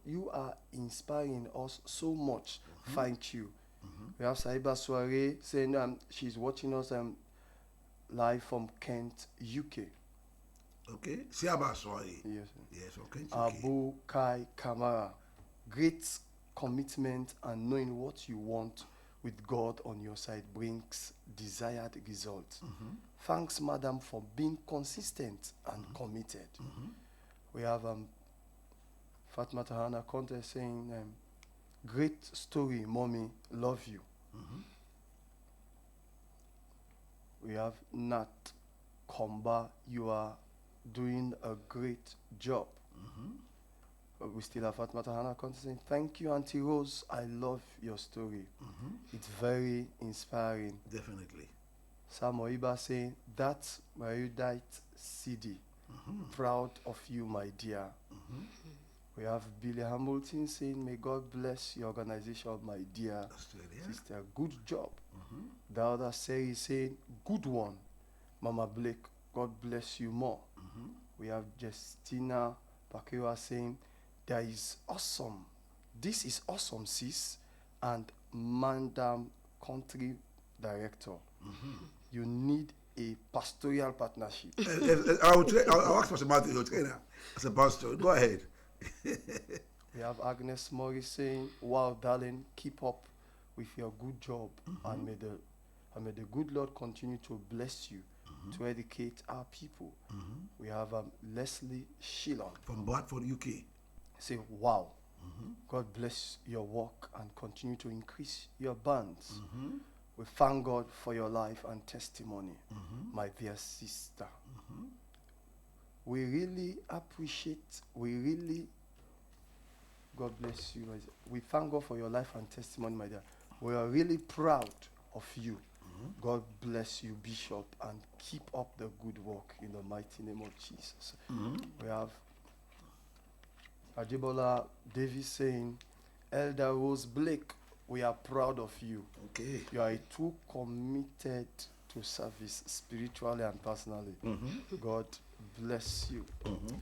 us so much. Thank you. We have Saiba Soare saying she's watching us live from Kent, UK. Okay. Siaba, sorry. Yes. Yes, okay. Abu Kai Kamara, great commitment and knowing what you want with God on your side brings desired results. Thanks, madam, for being consistent and committed. We have Fatma Tahana Conte saying, great story, mommy, love you. We have Nat Komba, you are doing a great job. We still have Fatma Tahana Conte saying, thank you, Auntie Rose, I love your story. It's very inspiring. Definitely. Sam Oiba saying, that's my erudite CD. Proud of you, my dear. We have Billy Hamilton saying, may God bless your organization, my dear Australia. sister. Good job. The other is saying, good one, Mama Blake. God bless you more. We have Justina Pakewa saying, there is awesome. This is awesome, sis. And Mandam Country Director. You need a pastoral partnership. I'll ask Pastor Matthew, your trainer, as a pastor. Go ahead. We have Agnes Morris saying, wow, darling, keep up with your good job, and may the good Lord continue to bless you to educate our people. We have Leslie Shillon From Bradford, UK. say, wow, God bless your work and continue to increase your bands. We thank God for your life and testimony, my dear sister. We really appreciate, God bless you. We thank God for your life and testimony, my dear. We are really proud of you. God bless you, Bishop, and keep up the good work in the mighty name of Jesus. We have Ajibola Davis saying, Elder Rose Blake, we are proud of you. Okay. You are too committed to service spiritually and personally. God bless you. Amen.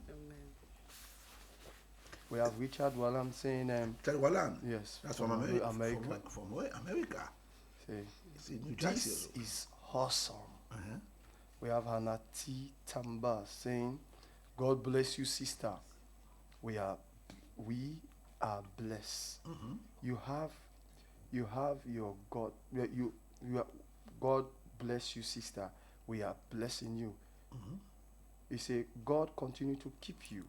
We have Richard Wallam saying, Tell Wallan. yes, That's from America. America. From where? America. Say, It's in New Jersey. this is awesome. We have Hanati Tamba saying, God bless you, sister. We are blessed. You have your God. You are, God bless you, sister. We are blessing you. You say, God continue to keep you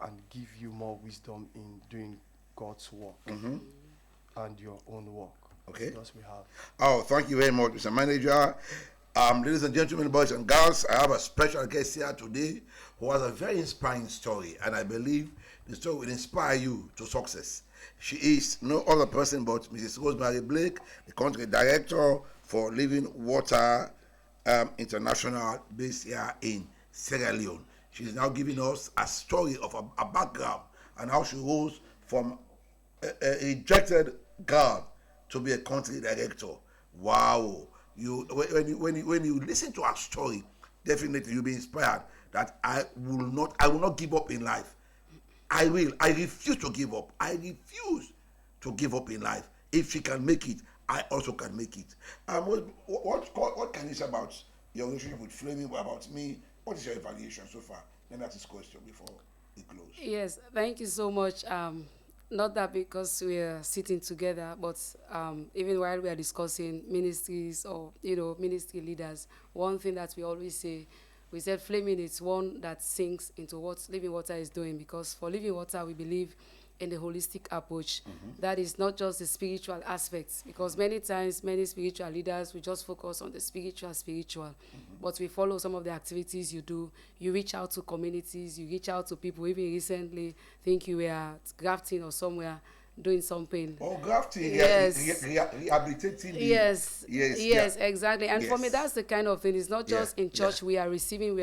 and give you more wisdom in doing God's work and your own work. Okay. Thus we have. Oh, thank you very much, Mr. Manager. Ladies and gentlemen, boys and girls, I have a special guest here today who has a very inspiring story, and I believe the story will inspire you to success. She is no other person but Mrs. Rosemarie Blake, the country director for Living Water International, based here in Sierra Leone. She is now giving us a story of a background and how she rose from a rejected girl to be a country director. Wow! When you listen to her story, definitely you'll be inspired that I will not give up in life. I refuse to give up. I refuse to give up in life. If she can make it, I also can make it. What can you say about your relationship with Flaming? About me? What is your evaluation so far? Let me ask this question before we close. Yes, thank you so much. Not that because we are sitting together, but even while we are discussing ministries or ministry leaders, one thing that we always say, we said Flaming is one that sinks into what Living Water is doing, because for Living Water we believe in the holistic approach. That is not just the spiritual aspects, because many times many spiritual leaders we just focus on the spiritual, but we follow some of the activities you do. You reach out to communities, you reach out to people. Even recently, I think you were at grafting or somewhere doing something. Or grafting, Yes. rehabilitating. Yes, Yes, exactly. And for me, Yes. that's the kind of thing. It's not just in church we are receiving,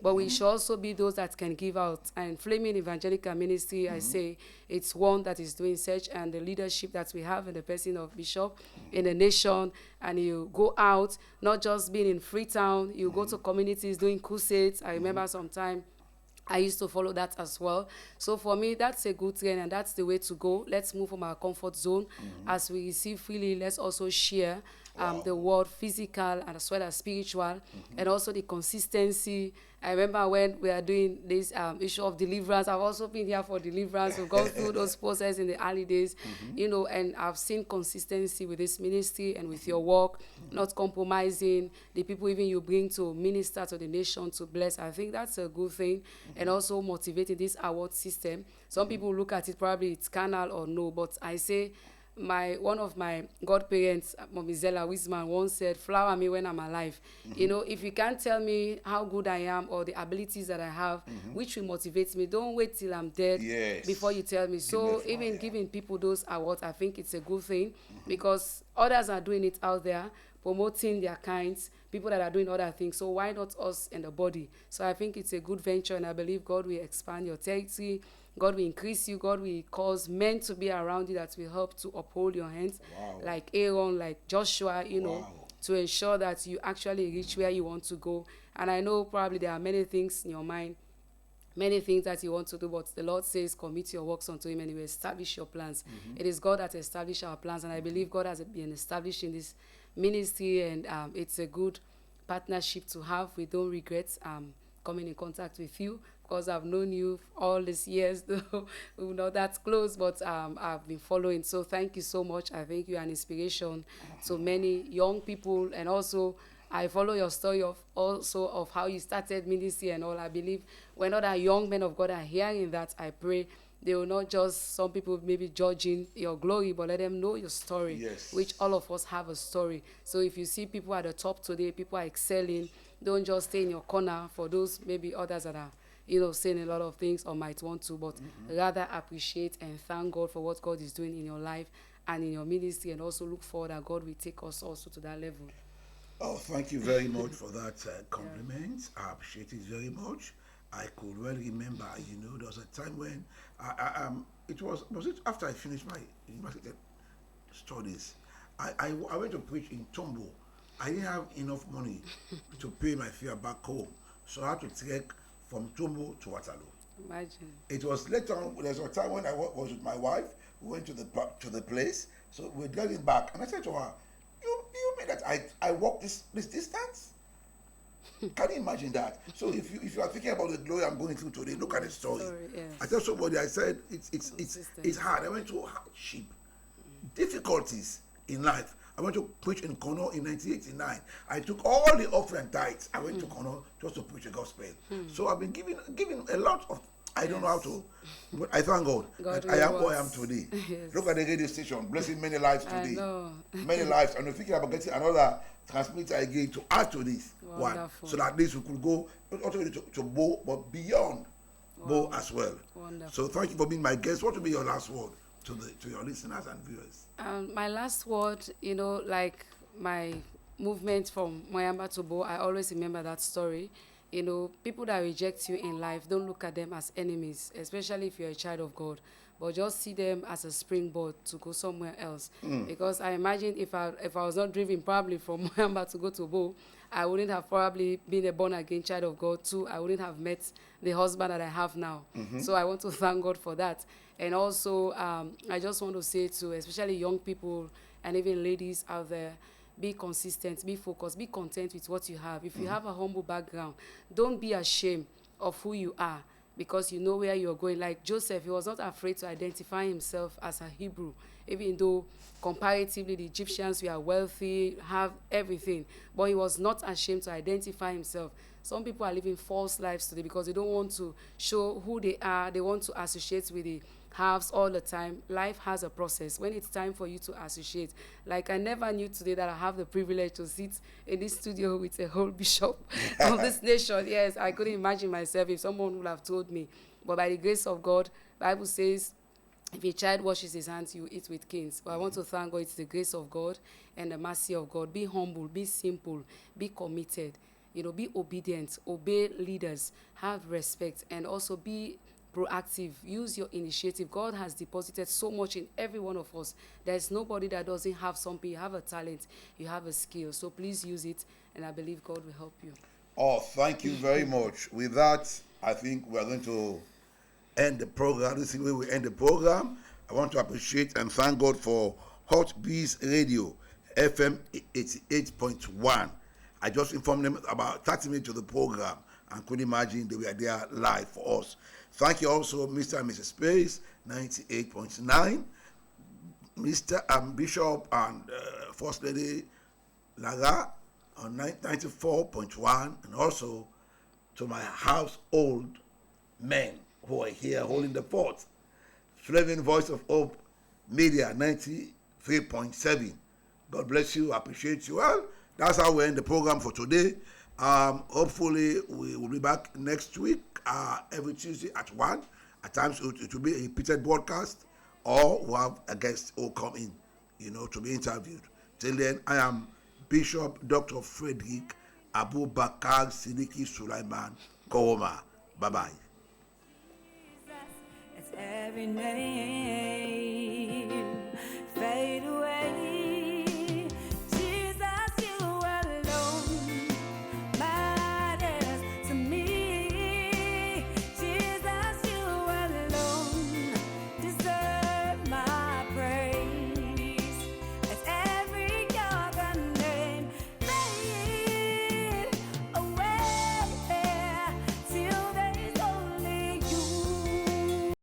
but we should also be those that can give out. And Flaming Evangelical Ministry, I say, it's one that is doing such, and the leadership that we have in the person of Bishop in the nation, and you go out, not just being in Freetown, you go to communities doing crusades. I remember sometime I used to follow that as well. So for me, that's a good thing, and that's the way to go. Let's move from our comfort zone. As we receive freely, let's also share the word physical and as well as spiritual, and also the consistency. I remember when we are doing this issue of deliverance. I've also been here for deliverance. We've gone through those processes in the early days, and I've seen consistency with this ministry and with your work, not compromising the people even you bring to minister to the nation, to bless. I think that's a good thing, and also motivating this award system. Some people look at it, probably it's carnal or no, but I say, one of my godparents, Mommy Zella Wisman, once said, "Flower me when I'm alive." If you can't tell me how good I am or the abilities that I have, which will motivate me, don't wait till I'm dead before you tell me. So even giving people those awards, I think it's a good thing, because others are doing it out there, promoting their kinds, people that are doing other things. So why not us in the body? So I think it's a good venture, and I believe God will expand your territory. God will increase you. God will cause men to be around you that will help to uphold your hands, like Aaron, like Joshua, to ensure that you actually reach where you want to go. And I know probably there are many things in your mind, many things that you want to do, but the Lord says, commit your works unto him and he will establish your plans. It is God that established our plans, and I believe God has been established in this ministry, and it's a good partnership to have. We don't regret coming in contact with you, because I've known you all these years, though we're not that close, but I've been following. So thank you so much. I think you're an inspiration to many young people, and also I follow your story of how you started ministry and all. I believe when other young men of God are hearing that, I pray they will not just, some people maybe judging your glory, but let them know your story, which all of us have a story. So if you see people at the top today, people are excelling, don't just stay in your corner. For those maybe others that are saying a lot of things or might want to, but rather appreciate and thank God for what God is doing in your life and in your ministry, and also look forward that God will take us also to that level. Oh, thank you very much for that compliment. I appreciate it very much. I could well remember, there was a time when was it after I finished my university studies? I went to preach in Tombo. I didn't have enough money to pay my fare back home, so I had to trek from Tombo to Waterloo. Imagine. It was later on. There was a time when I was with my wife. We went to the place, so we're driving back, and I said to her, "You mean that I walked this distance?" Can you imagine that? So if you are thinking about the glory I'm going through today, look at the story. I tell somebody, I said it's hard. I went through hardship, difficulties in life. I went to preach in Kono in 1989. I took all the offering tithes. I went to Kono just to preach the gospel. So I've been giving a lot of. I don't know how to, but I thank God that I am who I am today. Look at the radio station, blessing many lives today. Many lives. And we're thinking about getting another transmitter again to add to this one, so that this we could go not only to Bo, but beyond Bo as well. Wonderful. So thank you for being my guest. What will be your last word to your listeners and viewers? My last word, like my movement from Moyamba to Bo, I always remember that story. People that reject you in life, don't look at them as enemies, especially if you're a child of God, but just see them as a springboard to go somewhere else. Because I imagine if I was not driven probably from Moyamba to go to Bo, I wouldn't have probably been a born-again child of God too. I wouldn't have met the husband that I have now. So I want to thank God for that. And also, I just want to say to especially young people and even ladies out there, be consistent, be focused, be content with what you have. If you have a humble background, don't be ashamed of who you are, because you know where you're going. Like Joseph, he was not afraid to identify himself as a Hebrew. even though comparatively the Egyptians were wealthy, have everything, but he was not ashamed to identify himself. Some people are living false lives today because they don't want to show who they are. They want to associate with the halves all the time. Life has a process. When it's time for you to associate, like I never knew today that I have the privilege to sit in this studio with a whole bishop of this nation. Yes, I couldn't imagine myself if someone would have told me. But by the grace of God, Bible says, if a child washes his hands, you eat with kings. But I want to thank God. It's the grace of God and the mercy of God. Be humble, be simple, be committed. Be obedient, obey leaders, have respect, and also be proactive. Use your initiative. God has deposited so much in every one of us. There's nobody that doesn't have something. You have a talent, you have a skill. So please use it, and I believe God will help you. Oh, thank you very much. With that, I think we are going to end the program. This is where we end the program. I want to appreciate and thank God for Hot Bees Radio, FM 88.1. I just informed them about 30 minutes of the program and couldn't imagine they were there live for us. Thank you also, Mr. and Mrs. Space, 98.9, Mr. and Bishop and First Lady Laga on 94.1, and also to my household men who are here holding the fort. Flavin Voice of Hope Media 93.7. God bless you. I appreciate you. Well, that's how we end the program for today. Hopefully, we will be back next week, every Tuesday at 1. At times, it will be a repeated broadcast, or we'll have a guest who will come in, to be interviewed. Till then, I am Bishop Dr. Frederick Abu Bakar Siddiqui Sulaiman Koroma. Bye-bye. It's every name.